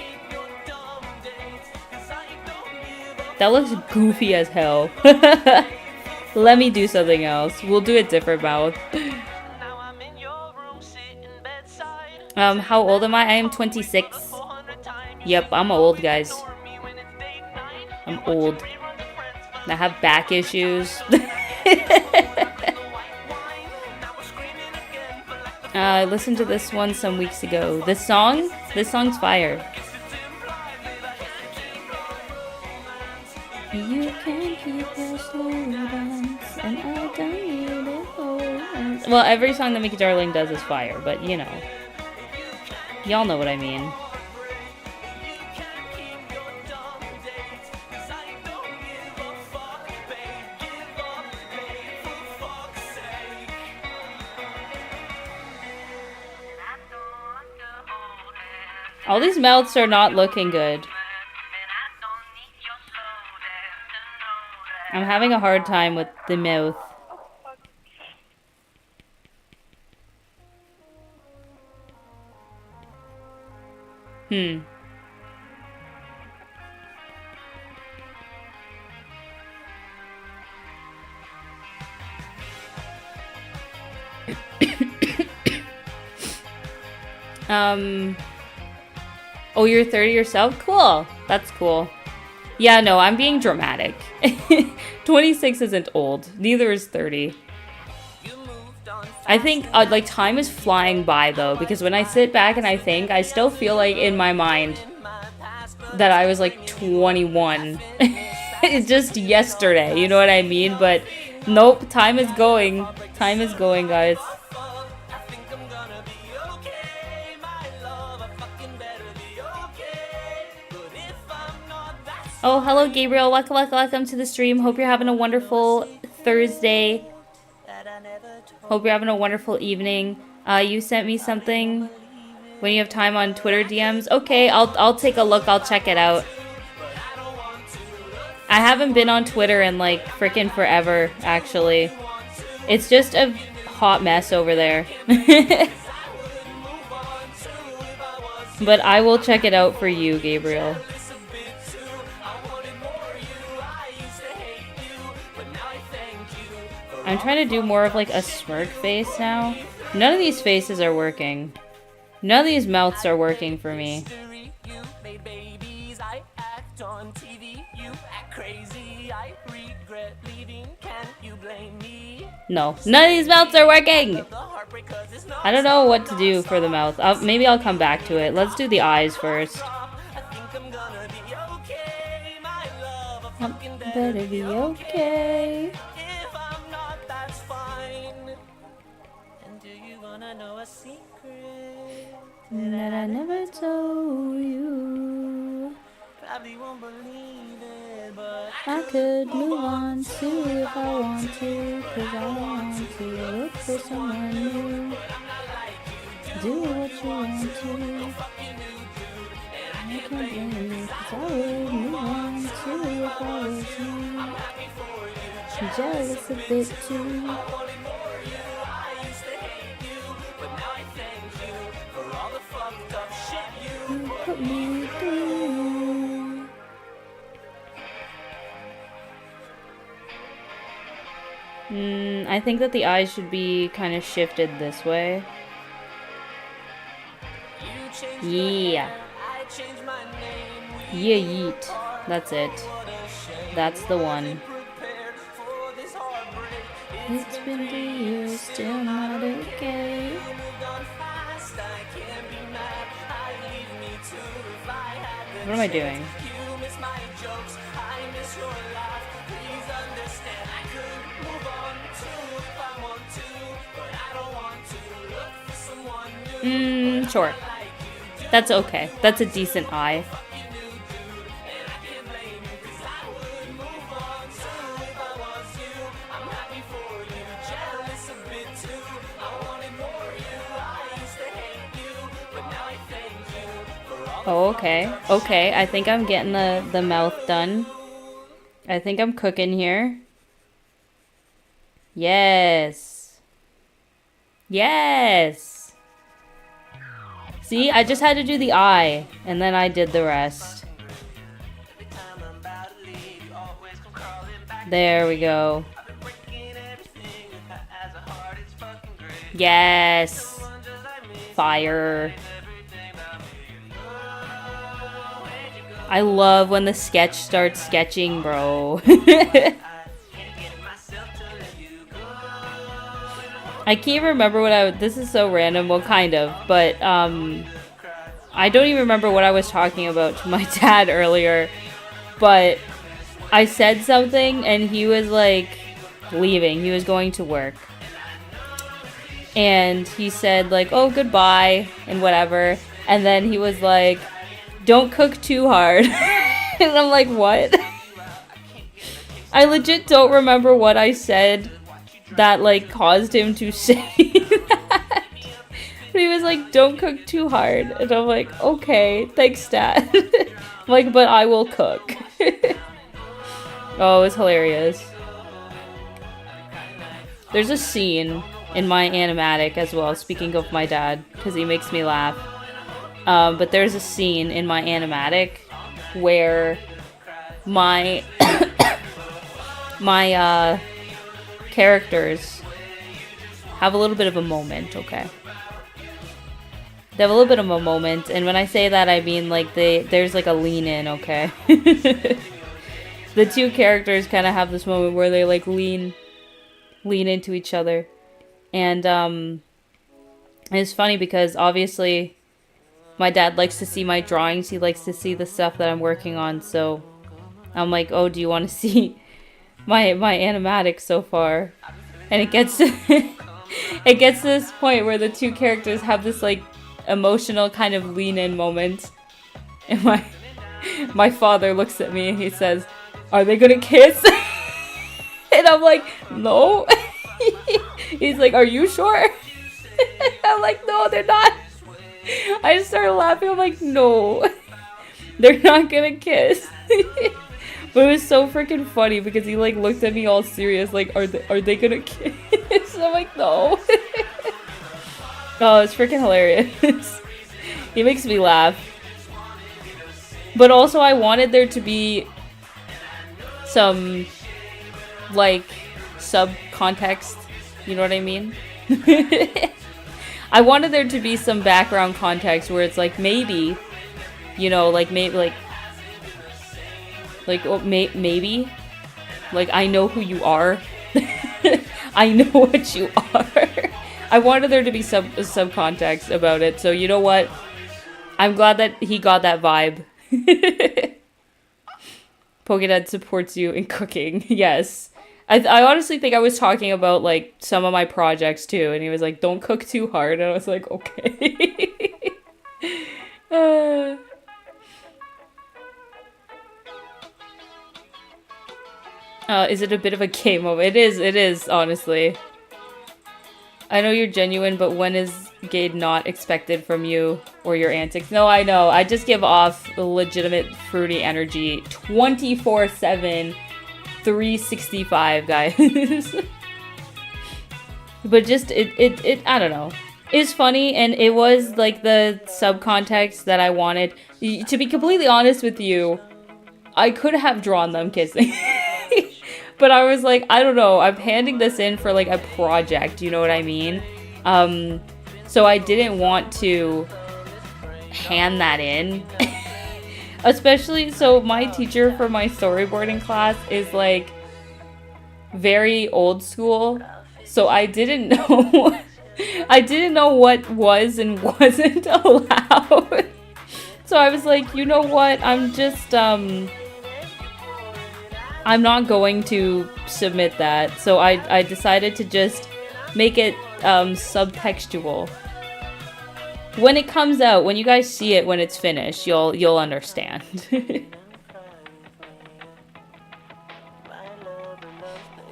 That looks goofy as hell. Let me do something else. We'll do a different mouth. How old am I? I am 26. Yep, I'm old, guys. I'm old. I have back issues. I listened to this one some weeks ago. This song's fire. You can keep your slow dance, and I don't need it. Well, every song that Mickey Darling does is fire, but you know. Y'all know what I mean. All these mouths are not looking good. I'm having a hard time with the mouth. Oh, you're 30 yourself? Cool. That's cool. Yeah, no, I'm being dramatic. 26 isn't old. Neither is 30. I think, like, time is flying by, though, because when I sit back and I think, I still feel like, in my mind, that I was, like, 21. It's just yesterday, you know what I mean? But, nope, time is going. Time is going, guys. Oh, hello, Gabriel. Welcome to the stream. Hope you're having a wonderful Thursday. Hope you're having a wonderful evening. You sent me something when you have time on Twitter DMs. Okay, I'll take a look. I'll check it out. I haven't been on Twitter in like freaking forever, actually. It's just a hot mess over there. But I will check it out for you, Gabriel. I'm trying to do more of like a smirk face now. None of these faces are working. None of these mouths are working for me. No, none of these mouths are working! I don't know what to do for the mouth. Maybe I'll come back to it. Let's do the eyes first. Better be okay. Know a secret that I never told you. Probably won't believe it, but I could move on too if I want to, cause I want to look for someone new. Do what you want to. I can't blame you, cause I would move on too if I was you. I'm jealous a bit too. Put me through. I think that the eyes should be kind of shifted this way. Yeah. Yeah, yeet. That's it. That's the one. It's been 3 years, still not okay. What am I doing? Sure. That's okay. That's a decent eye. Oh, okay. Okay, I think I'm getting the mouth done. I think I'm cooking here. Yes. Yes. See, I just had to do the eye, and then I did the rest. There we go. Yes. Fire. I love when the sketch starts sketching, bro. I can't remember what this is so random, well, kind of, but, I don't even remember what I was talking about to my dad earlier, but I said something and he was, like, leaving. He was going to work. And he said, like, oh, goodbye, and whatever. And then he was like, don't cook too hard. And I'm like, what? I legit don't remember what I said that, like, caused him to say that. But he was like, don't cook too hard. And I'm like, okay, thanks, Dad. I'm like, but I will cook. Oh, it's hilarious. There's a scene in my animatic as well, speaking of my dad, because he makes me laugh. But there's a scene in my animatic where my my characters have a little bit of a moment, okay? They have a little bit of a moment, and when I say that, I mean, like, there's, like, a lean in, okay? The two characters kind of have this moment where they, like, lean into each other. And, it's funny because, obviously, my dad likes to see my drawings. He likes to see the stuff that I'm working on, so I'm like, oh, do you want to see my animatic so far? And it gets to it gets to this point where the two characters have this, like, emotional kind of lean-in moment. And my father looks at me and he says, are they gonna kiss? And I'm like, no. He's like, are you sure? I'm like, no, they're not. I just started laughing. I'm like, no. They're not gonna kiss. But it was so freaking funny because he, like, looked at me all serious, like, are they gonna kiss? I'm like, no. Oh, it's freaking hilarious. He makes me laugh. But also, I wanted there to be some, like, sub-context. You know what I mean? I wanted there to be some background context where it's like, maybe, you know, like, maybe, oh, maybe, like, I know who you are. I know what you are. I wanted there to be some context about it, so you know what? I'm glad that he got that vibe. Pokedad supports you in cooking. Yes. I honestly think I was talking about, like, some of my projects too, and he was like, don't cook too hard, and I was like, okay. Is it a bit of a game moment? It is, honestly. I know you're genuine, but when is Gade not expected from you or your antics? No, I know. I just give off legitimate fruity energy 24/7, 365, guys. But just, it I don't know. It's funny, and it was, like, the subcontext that I wanted. To be completely honest with you, I could have drawn them kissing. But I was like, I don't know, I'm handing this in for, like, a project, you know what I mean? So I didn't want to hand that in. Especially, so my teacher for my storyboarding class is, like, very old school. So I didn't know, I didn't know what was and wasn't allowed. So I was like, you know what, I'm just, I'm not going to submit that, so I decided to just make it subtextual. When it comes out, when you guys see it when it's finished, you'll understand.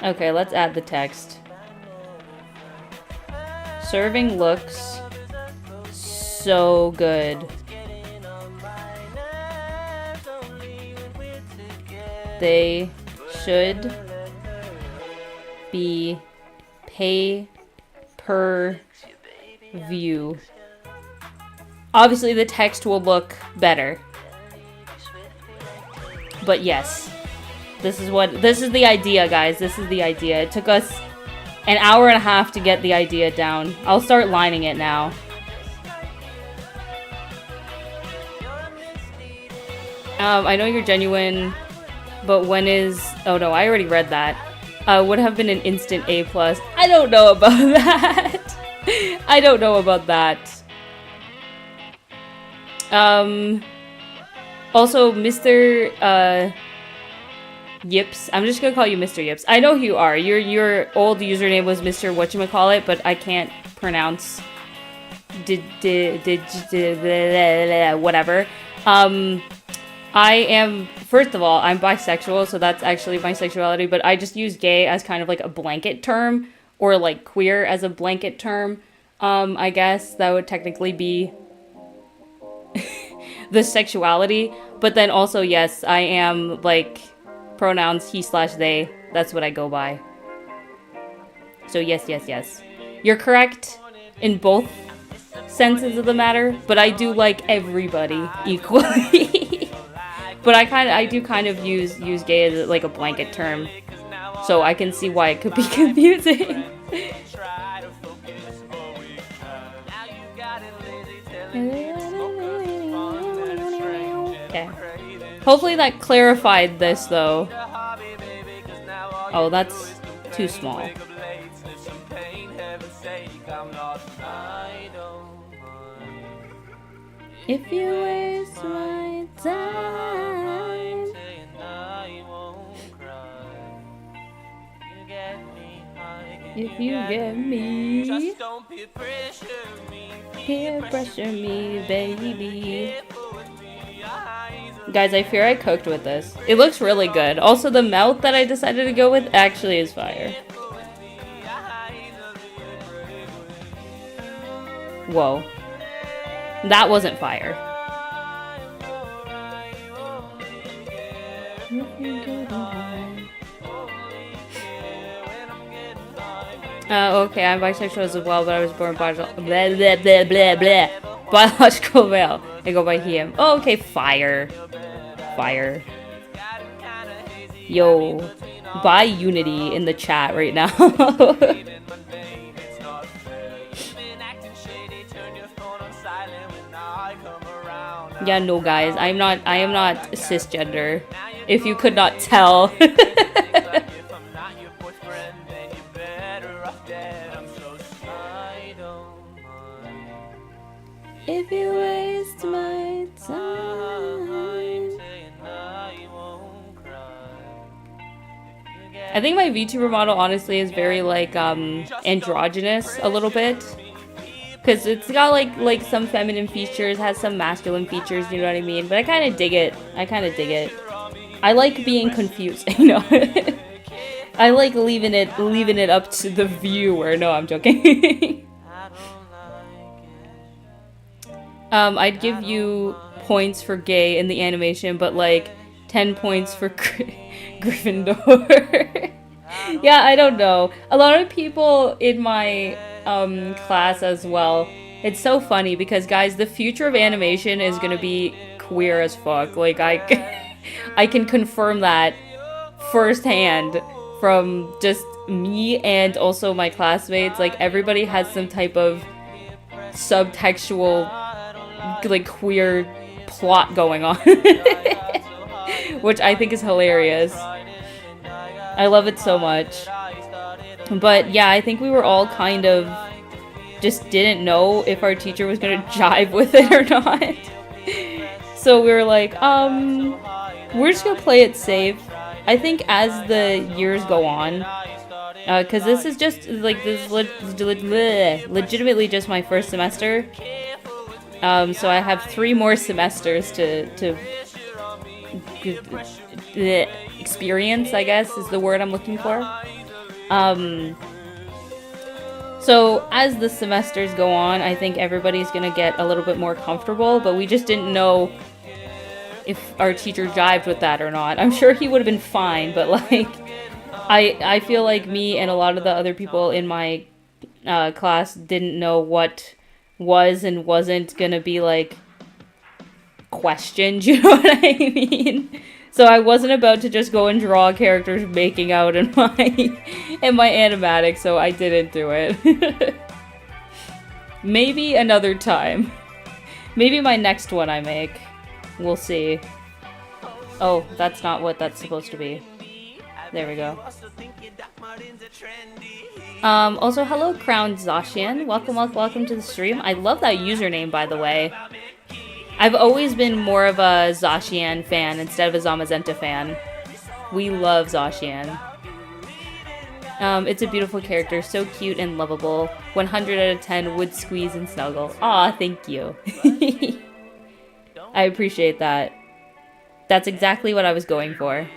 Okay, let's add the text. Serving looks so good. They should be pay per view. Obviously, the text will look better. But yes. This is the idea, guys. This is the idea. It took us an hour and a half to get the idea down. I'll start lining it now. I know you're genuine, but when is... Oh no, I already read that. Would have been an instant A+. I don't know about that. I don't know about that. Also, Mr. Yips. I'm just gonna call you Mr. Yips. I know who you are. Your old username was Mr. Whatchamacallit, but I can't pronounce... whatever. I am, first of all, I'm bisexual, so that's actually my sexuality, but I just use gay as kind of like a blanket term, or like queer as a blanket term. I guess that would technically be the sexuality, but then also, yes, I am like pronouns he/they. That's what I go by. So yes, yes, yes. You're correct in both senses of the matter, but I do like everybody equally. But I do kind of use gay as like a blanket term, so I can see why it could be confusing. Okay. Hopefully that clarified this though. Oh, that's too small. If you waste my time, if you get me, just don't peer pressure me, baby. Guys, I fear I cooked with this. It looks really good. Also, the mouth that I decided to go with actually is fire. Whoa. That wasn't fire. Okay, I'm bisexual as well, but I was born biological. Blah, blah, blah, blah, blah. Biological male. I go by him. Oh, okay, fire. Fire. Yo. Buy Unity in the chat right now. Yeah, no guys, I am not cisgender, if you could not tell. If you waste my time. I think my VTuber model honestly is very like androgynous a little bit. Because it's got like some feminine features, has some masculine features, you know what I mean? But I kind of dig it. I kind of dig it. I like being confused, you know? I like leaving it up to the viewer. No, I'm joking. I'd give you points for gay in the animation, but like 10 points for Gryffindor. Yeah, I don't know. A lot of people in my class as well. It's so funny because, guys, the future of animation is gonna be queer as fuck. Like, I can confirm that firsthand from just me and also my classmates. Like, everybody has some type of subtextual, like, queer plot going on. Which I think is hilarious. I love it so much. But yeah, I think we were all kind of just didn't know if our teacher was gonna jive with it or not. So we were like, we're just gonna play it safe. I think as the years go on, because this is just like legitimately just my first semester. So I have 3 more semesters to experience, I guess is the word I'm looking for. So as the semesters go on, I think everybody's gonna get a little bit more comfortable, but we just didn't know if our teacher jived with that or not. I'm sure he would have been fine, but like, I feel like me and a lot of the other people in my class didn't know what was and wasn't gonna be like questioned, you know what I mean? So I wasn't about to just go and draw characters making out in my animatic, so I didn't do it. Maybe another time. Maybe my next one I make. We'll see. Oh, that's not what that's supposed to be. There we go. Also, hello, Crown Zashian. Welcome to the stream. I love that username, by the way. I've always been more of a Zashian fan instead of a Zamazenta fan. We love Zashian. It's a beautiful character, so cute and lovable. 100 out of 10 would squeeze and snuggle. Aw, thank you. I appreciate that. That's exactly what I was going for.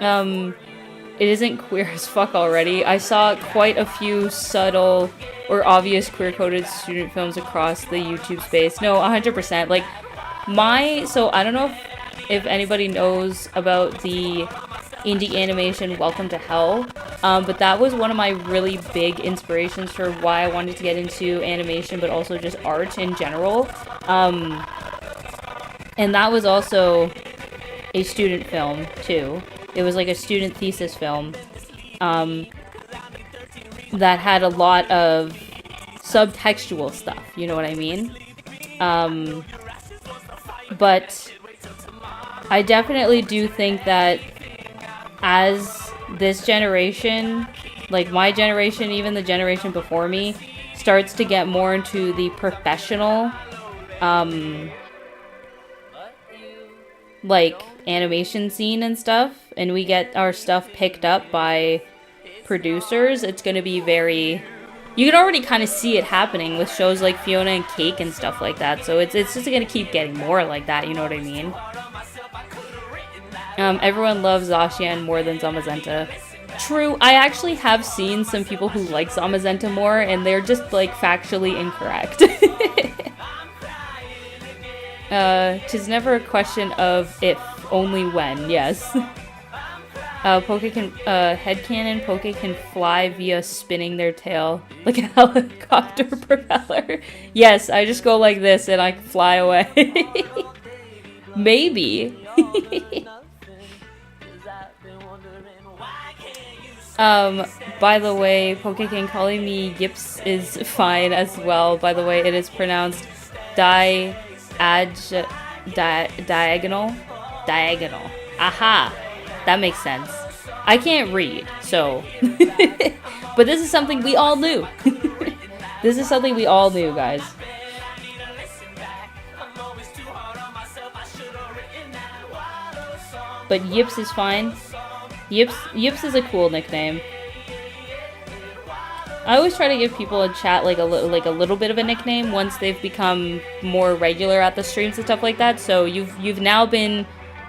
It isn't queer as fuck already. I saw quite a few subtle or obvious queer-coded student films across the YouTube space. No, 100%. Like, so I don't know if anybody knows about the indie animation Welcome to Hell, but that was one of my really big inspirations for why I wanted to get into animation, but also just art in general. And that was also a student film, too. It was like a student thesis film that had a lot of subtextual stuff, you know what I mean? But I definitely do think that as this generation, like my generation, even the generation before me, starts to get more into the professional, like animation scene and stuff, and we get our stuff picked up by producers, it's gonna be very... You can already kind of see it happening with shows like Fiona and Cake and stuff like that, so it's just gonna keep getting more like that, you know what I mean? Everyone loves Zacian more than Zamazenta. True, I actually have seen some people who like Zamazenta more, and they're just, like, factually incorrect. 'Tis never a question of if, only when, yes. Poke can, headcanon, Poke can fly via spinning their tail like a helicopter propeller. Yes, I just go like this and I fly away. Maybe. By the way, Pokekin calling me Yips is fine as well. By the way, it is pronounced diagonal. Diagonal. Aha! That makes sense. I can't read, so... But this is something we all knew. This is something we all knew, guys. But Yips is fine. Yips is a cool nickname. I always try to give people a chat like a little bit of a nickname once they've become more regular at the streams and stuff like that. So you've now been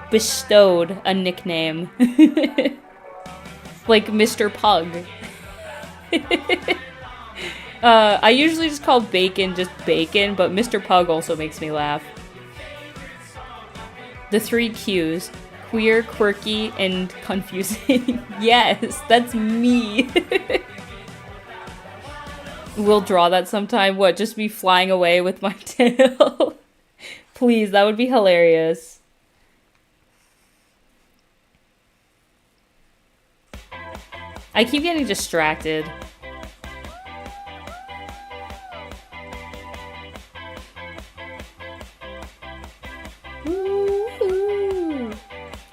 bestowed a nickname. Like Mr. Pug. I usually just call Bacon just Bacon, but Mr. Pug also makes me laugh. The 3 Qs. Queer, quirky, and confusing. Yes, that's me. We'll draw that sometime. What, just me flying away with my tail? Please, that would be hilarious. I keep getting distracted.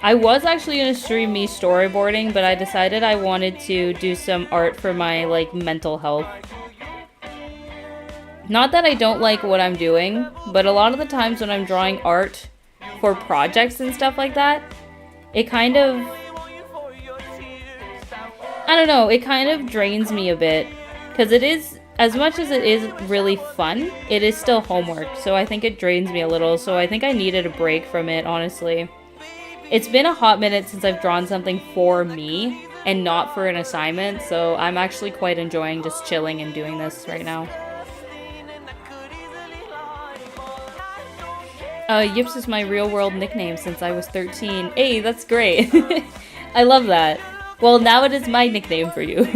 I was actually gonna stream me storyboarding, but I decided I wanted to do some art for my, like, mental health. Not that I don't like what I'm doing, but a lot of the times when I'm drawing art for projects and stuff like that, it kind of... I don't know, it kind of drains me a bit. Because it is, as much as it is really fun, it is still homework, so I think it drains me a little, so I think I needed a break from it, honestly. It's been a hot minute since I've drawn something for me and not for an assignment, so I'm actually quite enjoying just chilling and doing this right now. Yips is my real-world nickname since I was 13. Hey, that's great. I love that. Well, now it is my nickname for you.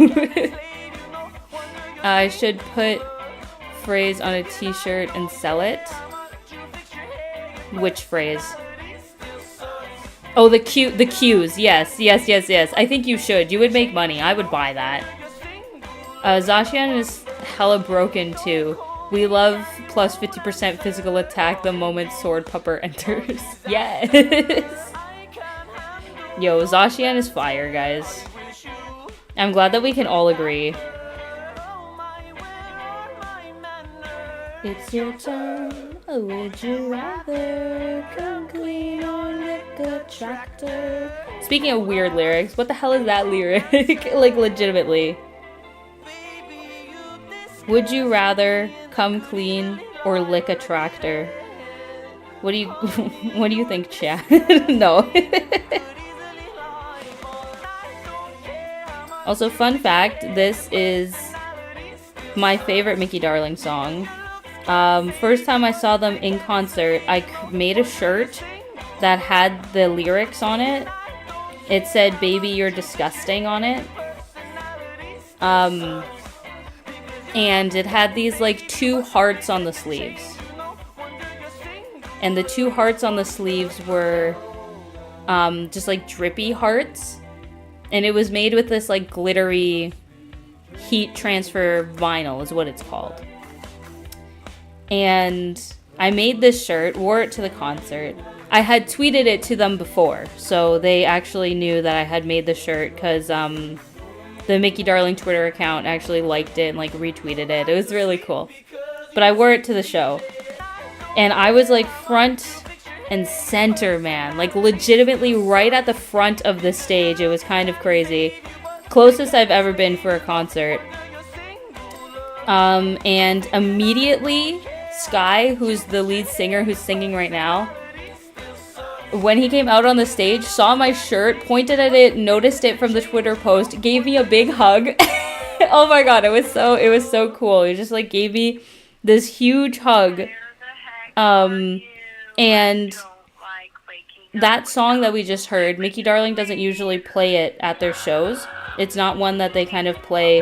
I should put phrase on a t-shirt and sell it. Which phrase? Oh, the cues. Yes, yes, yes, yes. I think you should. You would make money. I would buy that. Zacian is hella broken too. We love plus 50% physical attack the moment sword pupper enters. Yes. Yo, Zacian is fire, guys. I'm glad that we can all agree. It's your turn. Would you rather come clean or lick a tractor? Speaking of weird lyrics, what the hell is that lyric? Like, legitimately. Would you rather come clean or lick a tractor? What do you what do you think, Chad? No. Also, fun fact, this is my favorite Mickey Darling song. First time I saw them in concert, I made a shirt that had the lyrics on it. It said, "Baby, you're disgusting" on it. And it had these like 2 hearts on the sleeves. And the 2 hearts on the sleeves were just like drippy hearts. And it was made with this like glittery heat transfer vinyl is what it's called. And I made this shirt, wore it to the concert. I had tweeted it to them before, so they actually knew that I had made the shirt because the Mickey Darling Twitter account actually liked it and like retweeted it. It was really cool. But I wore it to the show. And I was like front and center, man. Like legitimately right at the front of the stage. It was kind of crazy. Closest I've ever been for a concert. And immediately Sky, who's the lead singer who's singing right now, when he came out on the stage, saw my shirt, pointed at it, noticed it from the Twitter post, gave me a big hug. Oh my god, it was so cool. He just like gave me this huge hug. And that song that we just heard, Mickey Darling doesn't usually play it at their shows. It's not one that they kind of play,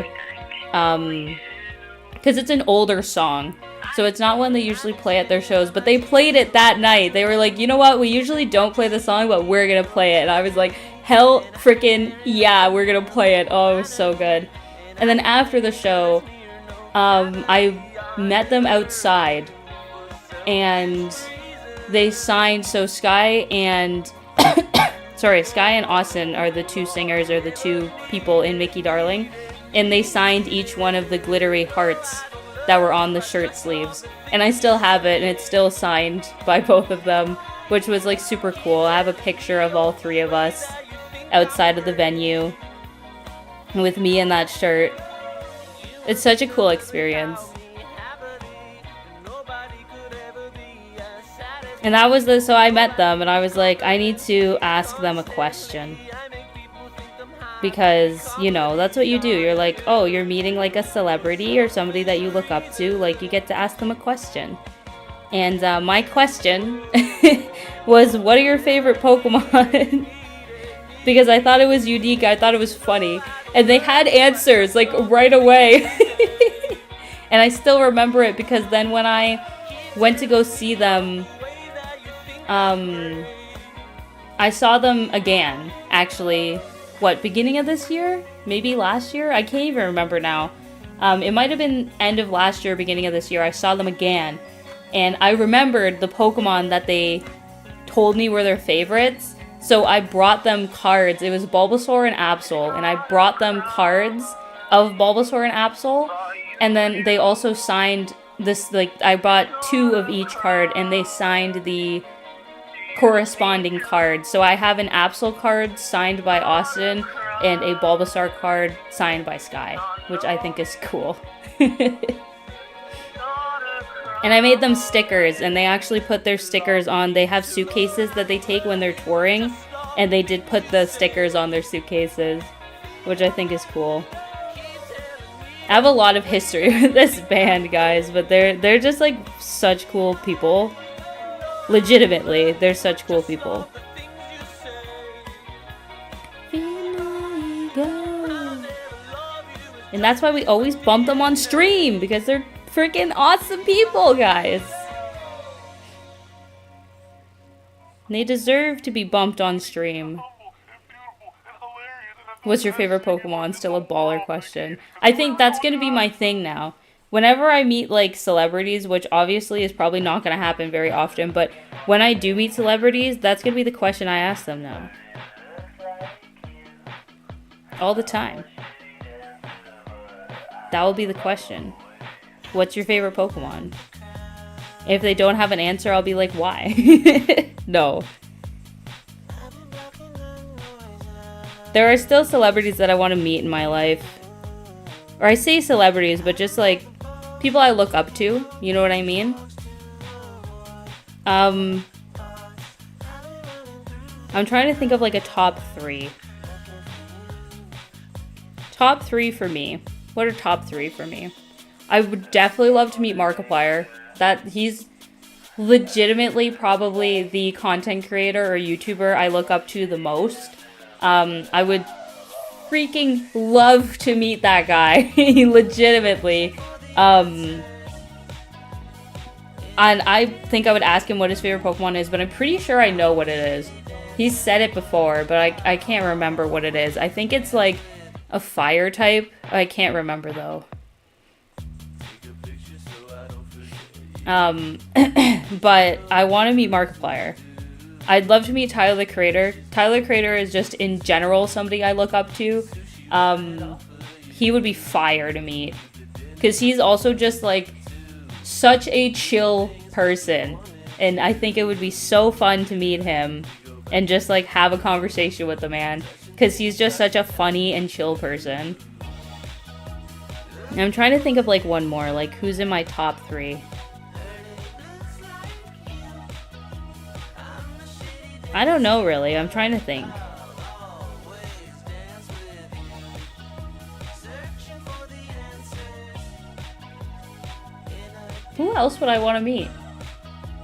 because it's an older song. So it's not one they usually play at their shows, but they played it that night. They were like, you know what? We usually don't play the song, but we're going to play it. And I was like, hell freaking yeah, we're going to play it. Oh, it was so good. And then after the show, I met them outside and they signed. So Sky and Sky and Austin are the 2 singers or the 2 people in Mickey Darling. And they signed each one of the glittery hearts that were on the shirt sleeves. And I still have it, and it's still signed by both of them, which was like super cool. I have a picture of all 3 of us outside of the venue with me in that shirt. It's such a cool experience. And that was so I met them, and I was like, I need to ask them a question. Because, you know, that's what you do. You're like, oh, you're meeting like a celebrity or somebody that you look up to. Like, you get to ask them a question. And my question was, what are your favorite Pokemon? Because I thought it was unique. I thought it was funny. And they had answers, like, right away. And I still remember it because then when I went to go see them, I saw them again, actually. What, beginning of this year? Maybe last year? I can't even remember now. It might have been end of last year, beginning of this year. I saw them again. And I remembered the Pokemon that they told me were their favorites. So I brought them cards. It was Bulbasaur and Absol. And I brought them cards of Bulbasaur and Absol. And then they also signed this, like, I bought 2 of each card. And they signed the corresponding cards. So I have an Absol card signed by Austin and a Bulbasaur card signed by Sky, which I think is cool. And I made them stickers, and they actually put their stickers on. They have suitcases that they take when they're touring, and they did put the stickers on their suitcases, which I think is cool. I have a lot of history with this band, guys, but they're just like such cool people. Legitimately, they're such cool people. And that's why we always bump them on stream, because they're freaking awesome people, guys. They deserve to be bumped on stream. What's your favorite Pokemon? Still a baller question. I think that's going to be my thing now. Whenever I meet, like, celebrities, which obviously is probably not going to happen very often, but when I do meet celebrities, that's going to be the question I ask them now. All the time. That will be the question. What's your favorite Pokemon? If they don't have an answer, I'll be like, why? No. There are still celebrities that I want to meet in my life. Or I say celebrities, but just like people I look up to. You know what I mean? I'm trying to think of like a top 3. Top 3 for me. What are top 3 for me? I would definitely love to meet Markiplier. He's legitimately probably the content creator or YouTuber I look up to the most. I would freaking love to meet that guy. Legitimately. And I think I would ask him what his favorite Pokemon is, but I'm pretty sure I know what it is. He's said it before, but I can't remember what it is. I think it's like a fire type. I can't remember though. But I want to meet Markiplier. I'd love to meet Tyler the Creator. Tyler the Creator is just in general somebody I look up to. He would be fire to meet. Because he's also just like such a chill person. And I think it would be so fun to meet him and just like have a conversation with the man. Because he's just such a funny and chill person. I'm trying to think of like one more. Like who's in my top 3? I don't know, really. I'm trying to think. Who else would I want to meet?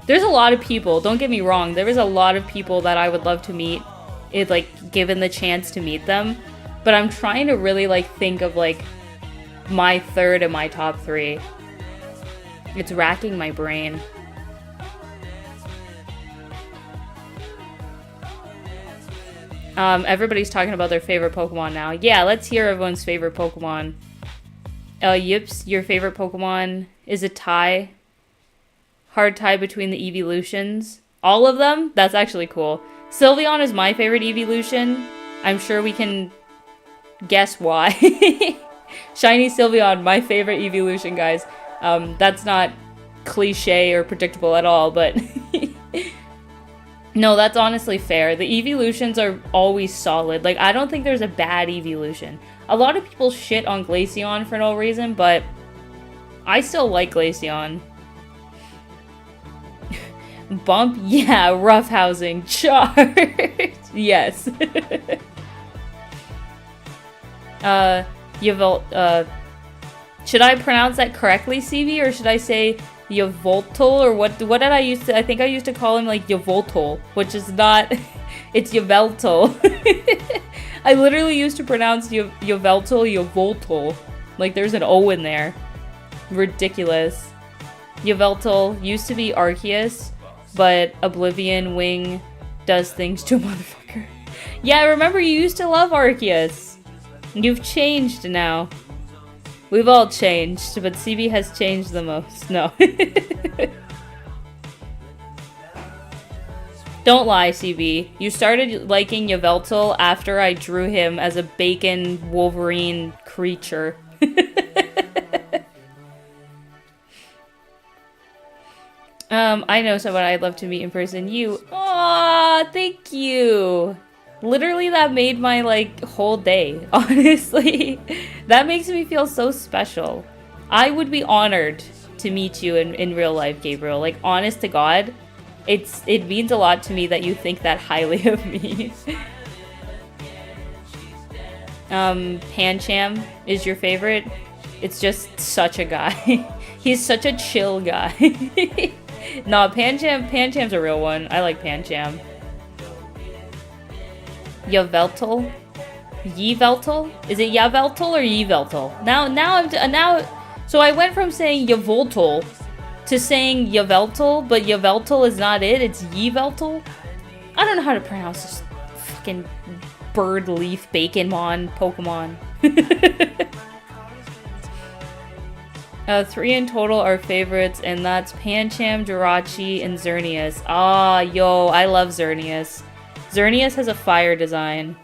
There's a lot of people. Don't get me wrong. There is a lot of people that I would love to meet if, like, given the chance to meet them. But I'm trying to really, like, think of, like, my third and my top 3. It's racking my brain. Everybody's talking about their favorite Pokemon now. Yeah, let's hear everyone's favorite Pokemon. Yips, your favorite Pokemon is a tie. Hard tie between the evolutions. All of them? That's actually cool. Sylveon is my favorite evolution. I'm sure we can guess why. Shiny Sylveon, my favorite evolution, guys. That's not cliche or predictable at all, but... No, that's honestly fair. The evolutions are always solid. Like, I don't think there's a bad evolution. A lot of people shit on Glaceon for no reason, but I still like Glaceon. Bump? Yeah, roughhousing. Charged. Yes. Should I pronounce that correctly, CV, or should I say Yveltal, or what did I used to, I think I used to call him like Yveltal, which is not, it's Yveltal. I literally used to pronounce Yveltal. Like there's an O in there. Ridiculous. Yveltal used to be Arceus, but Oblivion Wing does things to a motherfucker. Yeah, I remember you used to love Arceus. You've changed now. We've all changed, but CB has changed the most. No. Don't lie, CB. You started liking Yveltal after I drew him as a bacon Wolverine creature. I know someone I'd love to meet in person. You. Aw, thank you. Literally, that made my, like, whole day, honestly. That makes me feel so special. I would be honored to meet you in real life, Gabriel. Like, honest to God, it means a lot to me that you think that highly of me. Pancham is your favorite? It's just such a guy. He's such a chill guy. No, Pancham's a real one. I like Pancham. Yveltal? Yveltal? Is it Yveltal or Yveltal? Now, so I went from saying Yveltal to saying Yveltal, but Yveltal is not it, it's Yveltal? I don't know how to pronounce this fucking bird leaf baconmon Pokemon. 3 in total are favorites, and that's Pancham, Jirachi, and Xerneas. Ah, yo, I love Xerneas. Xerneas has a fire design.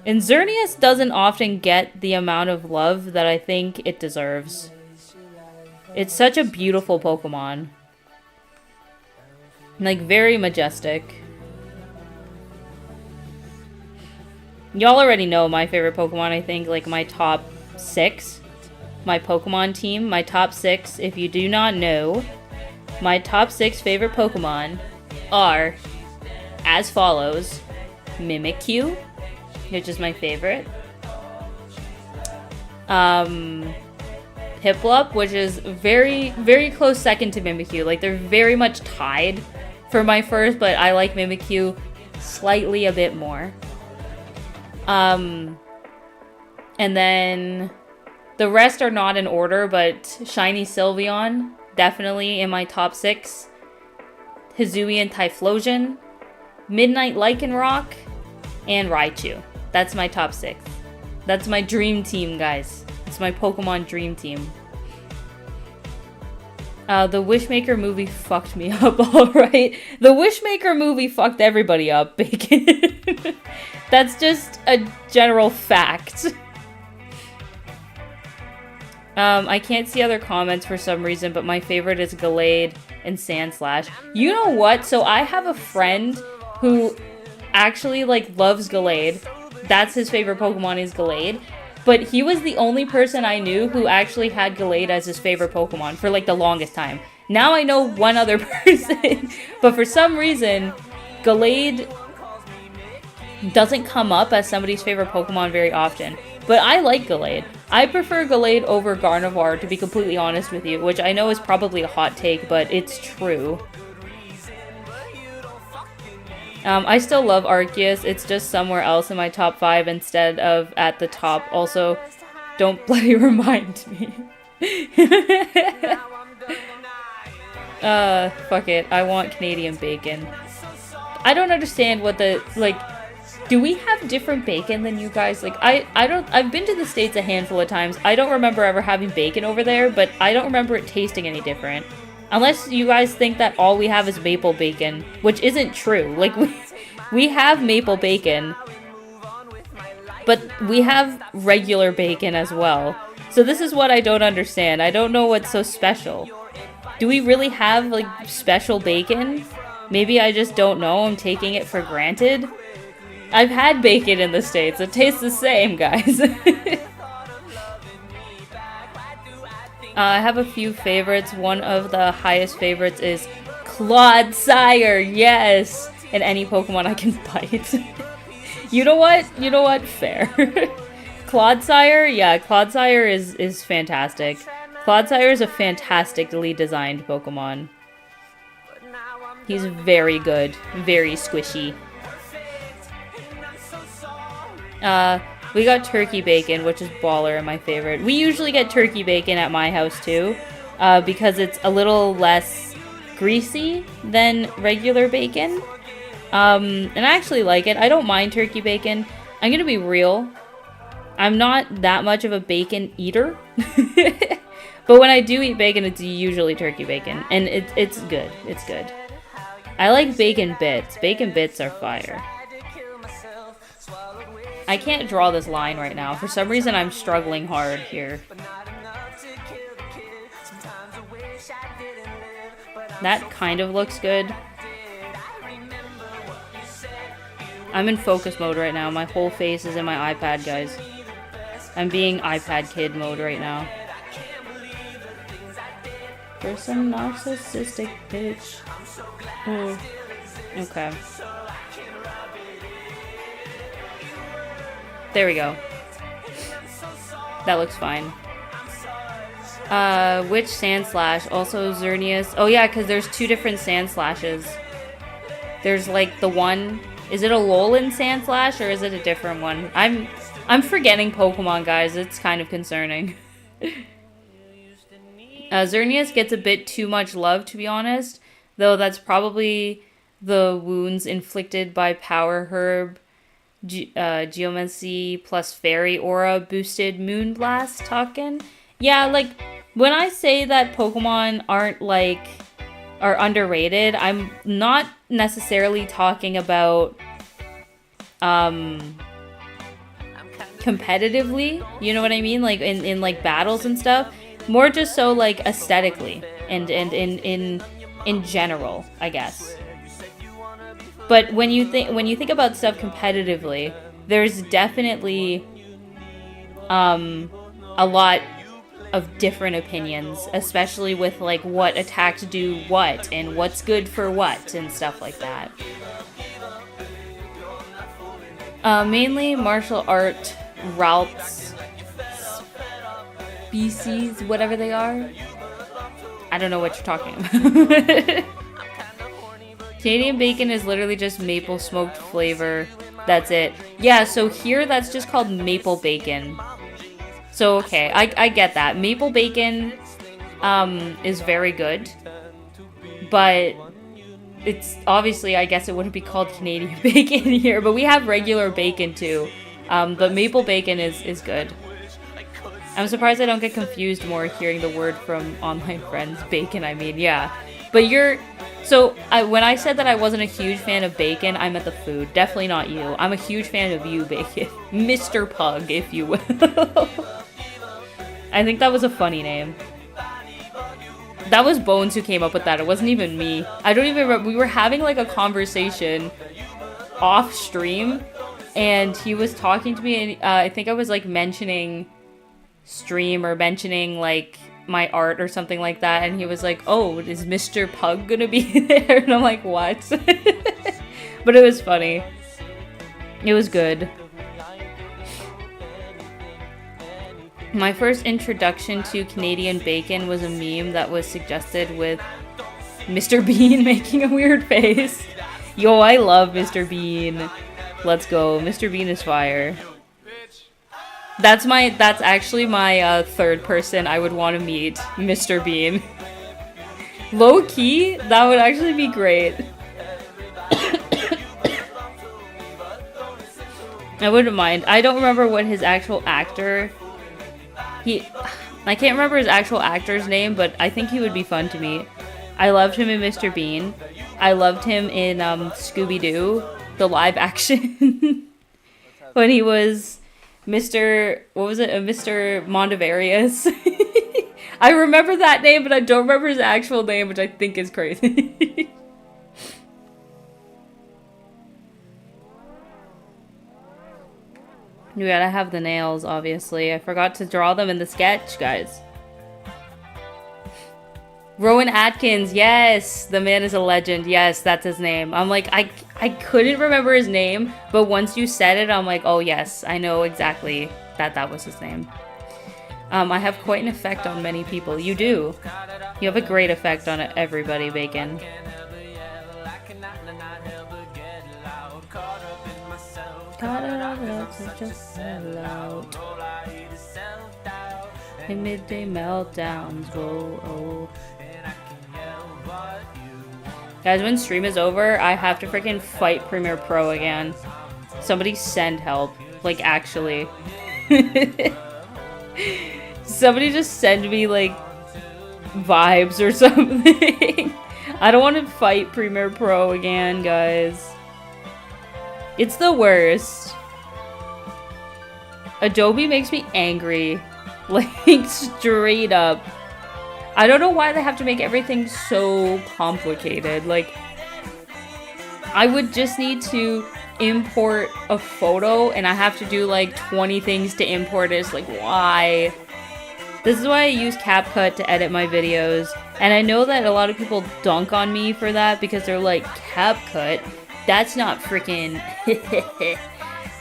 And Xerneas doesn't often get the amount of love that I think it deserves. It's such a beautiful Pokemon. Like, very majestic. Y'all already know my favorite Pokemon, I think. Like, my top 6. My Pokemon team, my top 6. If you do not know, my top 6 favorite Pokemon are as follows. Mimikyu, which is my favorite. Piplup, which is very, very close second to Mimikyu. Like, they're very much tied for my first, but I like Mimikyu slightly a bit more. And then the rest are not in order, but Shiny Sylveon, definitely in my top 6. Hisuian Typhlosion, Midnight Lycanroc, and Raichu. That's my top 6. That's my dream team, guys. It's my Pokemon dream team. The Wishmaker movie fucked me up, alright? The Wishmaker movie fucked everybody up, Bacon. That's just a general fact. I can't see other comments for some reason, but my favorite is Gallade and Sandslash. You know what? So I have a friend who actually, like, loves Gallade. That's his favorite Pokemon is Gallade. But he was the only person I knew who actually had Gallade as his favorite Pokemon for, like, the longest time. Now I know one other person. But for some reason, Gallade doesn't come up as somebody's favorite Pokemon very often. But I like Gallade. I prefer Gallade over Gardevoir, to be completely honest with you, which I know is probably a hot take, but it's true. I still love Arceus. It's just somewhere else in my top 5 instead of at the top. Also, don't bloody remind me. Fuck it. I want Canadian bacon. I don't understand what the, like, do we have different bacon than you guys? Like, I've been to the States a handful of times. I don't remember ever having bacon over there, but I don't remember it tasting any different. Unless you guys think that all we have is maple bacon, which isn't true. Like, we have maple bacon, but we have regular bacon as well. So this is what I don't understand. I don't know what's so special. Do we really have, like, special bacon? Maybe I just don't know. I'm taking it for granted. I've had bacon in the States. It tastes the same, guys. I have a few favorites. One of the highest favorites is Clodsire. Yes! And any Pokemon I can bite. You know what? You know what? Fair. Clodsire? Yeah, Clodsire is fantastic. Clodsire is a fantastically designed Pokemon. He's very good. Very squishy. We got turkey bacon, which is baller and my favorite. We usually get turkey bacon at my house too, because it's a little less greasy than regular bacon. And I actually like it. I don't mind turkey bacon. I'm gonna be real. I'm not that much of a bacon eater. But when I do eat bacon, it's usually turkey bacon. And it's good. It's good. I like bacon bits. Bacon bits are fire. I can't draw this line right now. For some reason, I'm struggling hard here. That kind of looks good. I'm in focus mode right now. My whole face is in my iPad, guys. I'm being iPad kid mode right now. For some narcissistic bitch. Oh. Okay. There we go. That looks fine. Which Sandslash? Also Xerneas. Oh yeah, because there's 2 different Sandslashes. There's like the one... Is it a Alolan Sandslash or is it a different one? I'm forgetting Pokemon, guys. It's kind of concerning. Xerneas gets a bit too much love, to be honest. Though that's probably the wounds inflicted by Power Herb, Geomancy plus Fairy Aura boosted Moonblast token. Yeah, like when I say that Pokemon are underrated, I'm not necessarily talking about competitively, you know what I mean? Like in like battles and stuff. More just so like aesthetically and in general, I guess. But when you think about stuff competitively, there's definitely a lot of different opinions, especially with like what attacks do what and what's good for what and stuff like that. Mainly martial art routes, species, whatever they are. I don't know what you're talking about. Canadian bacon is literally just maple smoked flavor. That's it. Yeah, so here that's just called maple bacon. So, okay, I get that. Maple bacon is very good. But it's obviously, I guess it wouldn't be called Canadian bacon here. But we have regular bacon too. But maple bacon is good. I'm surprised I don't get confused more hearing the word from online friends. Bacon, I mean, yeah. But when I said that I wasn't a huge fan of bacon, I meant the food. Definitely not you. I'm a huge fan of you, Bacon. Mr. Pug, if you will. I think that was a funny name. That was Bones who came up with that. It wasn't even me. I don't even remember. We were having like a conversation off stream, and he was talking to me, and I think I was like mentioning stream or mentioning like my art or something like that, and he was like, oh, is Mr. Pug gonna be there? And I'm like, what? But it was funny. It was good. My first introduction to Canadian bacon was a meme that was suggested with Mr. Bean making a weird face. Yo, I love Mr. Bean. Let's go. Mr. Bean is fire. That's actually my third person I would want to meet, Mr. Bean. Low key, that would actually be great. I wouldn't mind. I don't remember what his actual actor... I can't remember his actual actor's name, but I think he would be fun to meet. I loved him in Mr. Bean. I loved him in Scooby-Doo, the live action. When he was... Mr. Mondavarius. I remember that name, but I don't remember his actual name, which I think is crazy. You gotta have the nails, obviously. I forgot to draw them in the sketch, guys. Rowan Atkins, yes! The man is a legend. Yes, that's his name. I'm like, I couldn't remember his name, but once you said it, I'm like, oh yes, I know exactly that was his name. I have quite an effect on many people. You do. You have a great effect on everybody, Bacon. In midday meltdowns, whoa, oh. Guys, when stream is over, I have to freaking fight Premiere Pro again. Somebody send help. Like, actually. Somebody just send me, like, vibes or something. I don't want to fight Premiere Pro again, guys. It's the worst. Adobe makes me angry. Like, straight up. I don't know why they have to make everything so complicated. Like, I would just need to import a photo and I have to do like 20 things to import it. It's like, why? This is why I use CapCut to edit my videos. And I know that a lot of people dunk on me for that because they're like, CapCut? That's not freaking...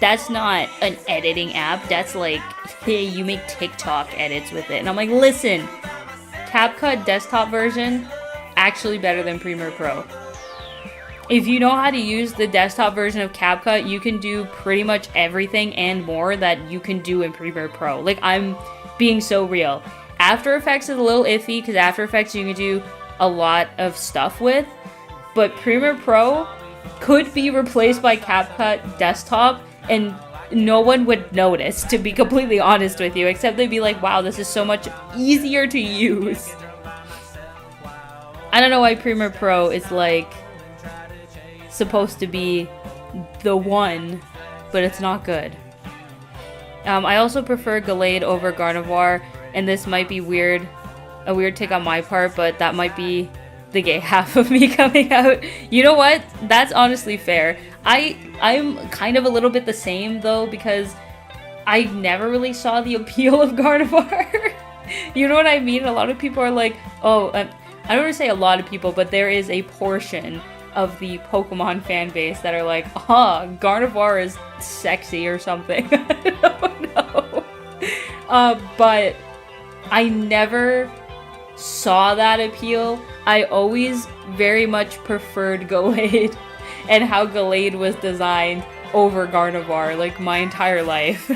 That's not an editing app. That's like, hey, you make TikTok edits with it. And I'm like, listen... CapCut desktop version, actually better than Premiere Pro. If you know how to use the desktop version of CapCut, you can do pretty much everything and more that you can do in Premiere Pro. Like, I'm being so real. After Effects is a little iffy, because After Effects you can do a lot of stuff with, but Premiere Pro could be replaced by CapCut Desktop and no one would notice, to be completely honest with you, except they'd be like, wow, this is so much easier to use. I don't know why Premiere Pro is like supposed to be the one, but it's not good. I also prefer Gallade over Gardevoir, and this might be weird, a weird take on my part, but that might be the gay half of me coming out. You know what? That's honestly fair. I'm kind of a little bit the same though, because I never really saw the appeal of Gardevoir. You know what I mean? A lot of people are like, oh, I don't want to say a lot of people, but there is a portion of the Pokemon fan base that are like, Gardevoir is sexy or something. I don't know. But I never saw that appeal. I always very much preferred Gallade and how Gallade was designed over Gardevoir, like my entire life.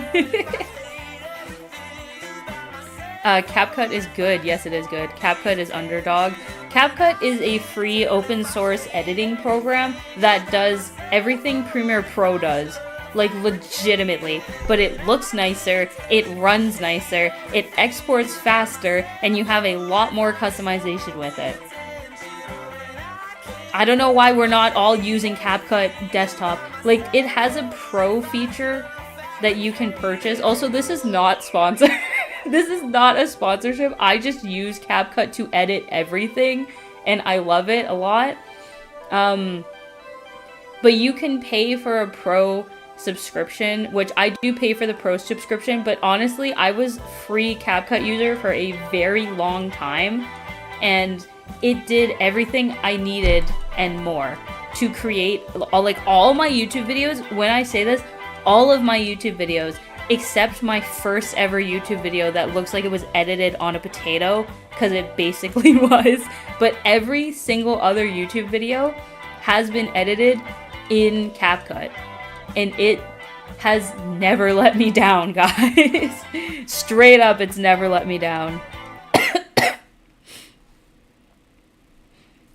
CapCut is good. Yes, it is good. CapCut is underdog. CapCut is a free open source editing program that does everything Premiere Pro does. Like, legitimately. But it looks nicer, it runs nicer, it exports faster, and you have a lot more customization with it. I don't know why we're not all using CapCut Desktop. Like, it has a pro feature that you can purchase. Also, this is not sponsored. This is not a sponsorship. I just use CapCut to edit everything, and I love it a lot. But you can pay for a pro subscription, which I do pay for the pro subscription, but honestly, I was free CapCut user for a very long time, and it did everything I needed and more to create all my YouTube videos. When I say this, all of my YouTube videos, except my first ever YouTube video that looks like it was edited on a potato, because it basically was, but every single other YouTube video has been edited in CapCut, and it has never let me down, guys. Straight up, it's never let me down.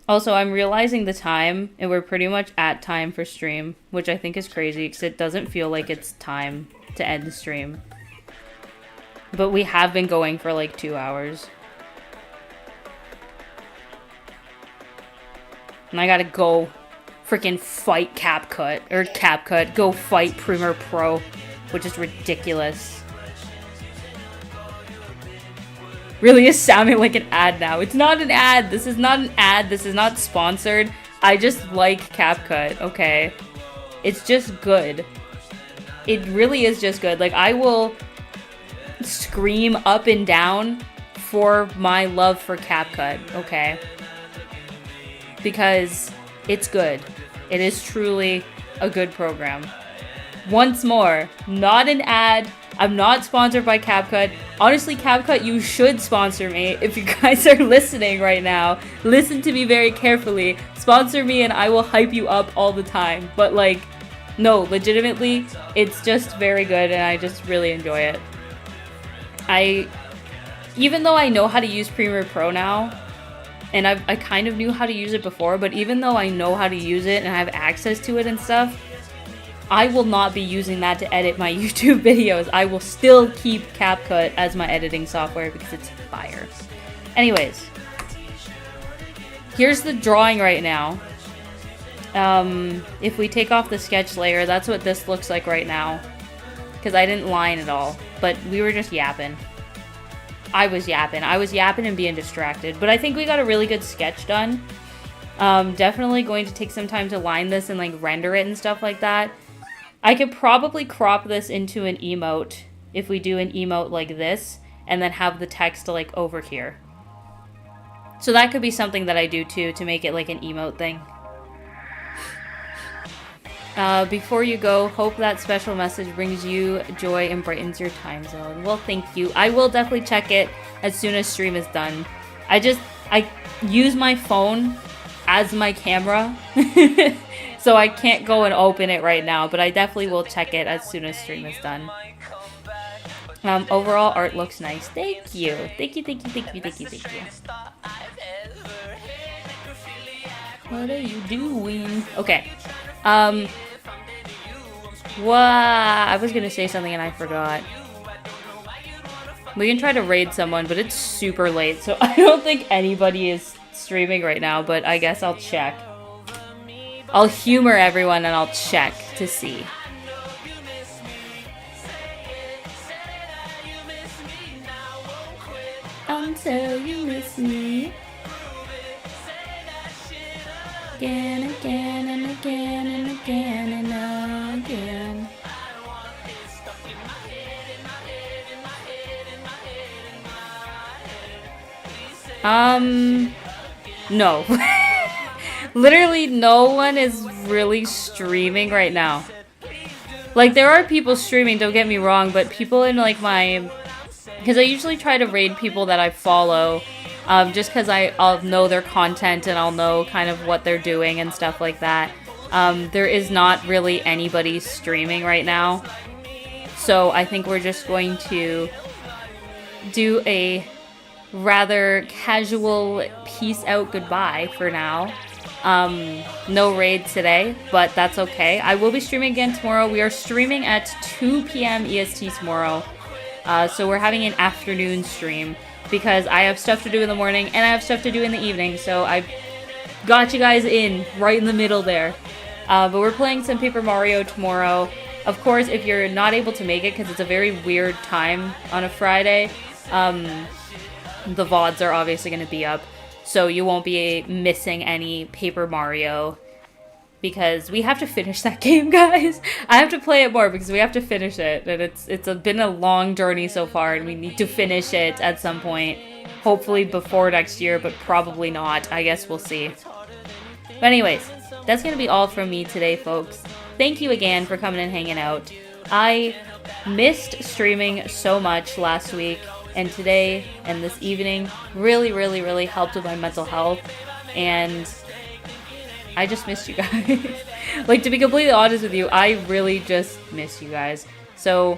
Also, I'm realizing the time, and we're pretty much at time for stream, which I think is crazy, because it doesn't feel like it's time to end the stream. But we have been going for like 2 hours. And I gotta go freaking fight CapCut, go fight Premiere Pro, which is ridiculous. Really is sounding like an ad now. It's not an ad. This is not an ad. This is not sponsored. I just like CapCut, okay? It's just good. It really is just good. Like, I will scream up and down for my love for CapCut, okay? Because it's good. It is truly a good program. Once more, not an ad. I'm not sponsored by CapCut. Honestly, CapCut, you should sponsor me. If you guys are listening right now, listen to me very carefully. Sponsor me and I will hype you up all the time. But like, no, legitimately, it's just very good and I just really enjoy it. Even though I know how to use Premiere Pro now, and I kind of knew how to use it before, but even though I know how to use it and I have access to it and stuff, I will not be using that to edit my YouTube videos. I will still keep CapCut as my editing software because it's fire. Anyways, here's the drawing right now. If we take off the sketch layer, that's what this looks like right now. Because I didn't line it all, but we were just yapping. I was yapping and being distracted. But I think we got a really good sketch done. Definitely going to take some time to line this and like render it and stuff like that. I could probably crop this into an emote if we do an emote like this and then have the text like over here. So that could be something that I do too to make it like an emote thing. Before you go, hope that special message brings you joy and brightens your time zone. Well, thank you. I will definitely check it as soon as stream is done. I use my phone as my camera, so I can't go and open it right now, but I definitely will check it as soon as stream is done. Overall art looks nice. Thank you. Thank you. What are you doing? Okay. I was gonna say something and I forgot. We can try to raid someone, but it's super late, so I don't think anybody is streaming right now, but I guess I'll check. I'll humor everyone and I'll check to see. Until you miss me. Again, again, and again, and again, and again. No. Literally no one is really streaming right now. Like, there are people streaming, don't get me wrong, but people in, like, my... Because I usually try to raid people that I follow, just because I'll know their content and I'll know kind of what they're doing and stuff like that. There is not really anybody streaming right now. So I think we're just going to do a rather casual peace out goodbye for now. No raid today, but that's okay. I will be streaming again tomorrow. We are streaming at 2 p.m. EST tomorrow. So we're having an afternoon stream because I have stuff to do in the morning and I have stuff to do in the evening. So I got you guys in right in the middle there. But we're playing some Paper Mario tomorrow. Of course, if you're not able to make it because it's a very weird time on a Friday, the VODs are obviously going to be up. So you won't be missing any Paper Mario because we have to finish that game, guys. I have to play it more because we have to finish it. And it's been a long journey so far and we need to finish it at some point. Hopefully before next year, but probably not. I guess we'll see. But anyways, that's going to be all from me today, folks. Thank you again for coming and hanging out. I missed streaming so much last week. And today and this evening really, really, really helped with my mental health. And I just missed you guys. Like, to be completely honest with you, I really just miss you guys. So,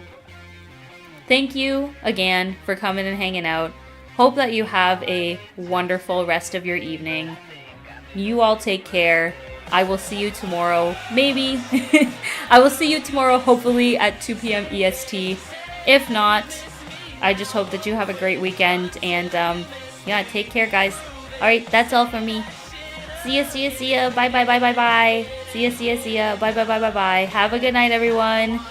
thank you again for coming and hanging out. Hope that you have a wonderful rest of your evening. You all take care. I will see you tomorrow. Maybe. I will see you tomorrow, hopefully, at 2 p.m. EST. If not... I just hope that you have a great weekend, and, yeah, take care, guys. Alright, that's all from me. See ya, see ya, see ya. Bye, bye, bye, bye, bye. See ya, see ya, see ya. Bye, bye, bye, bye, bye. Have a good night, everyone.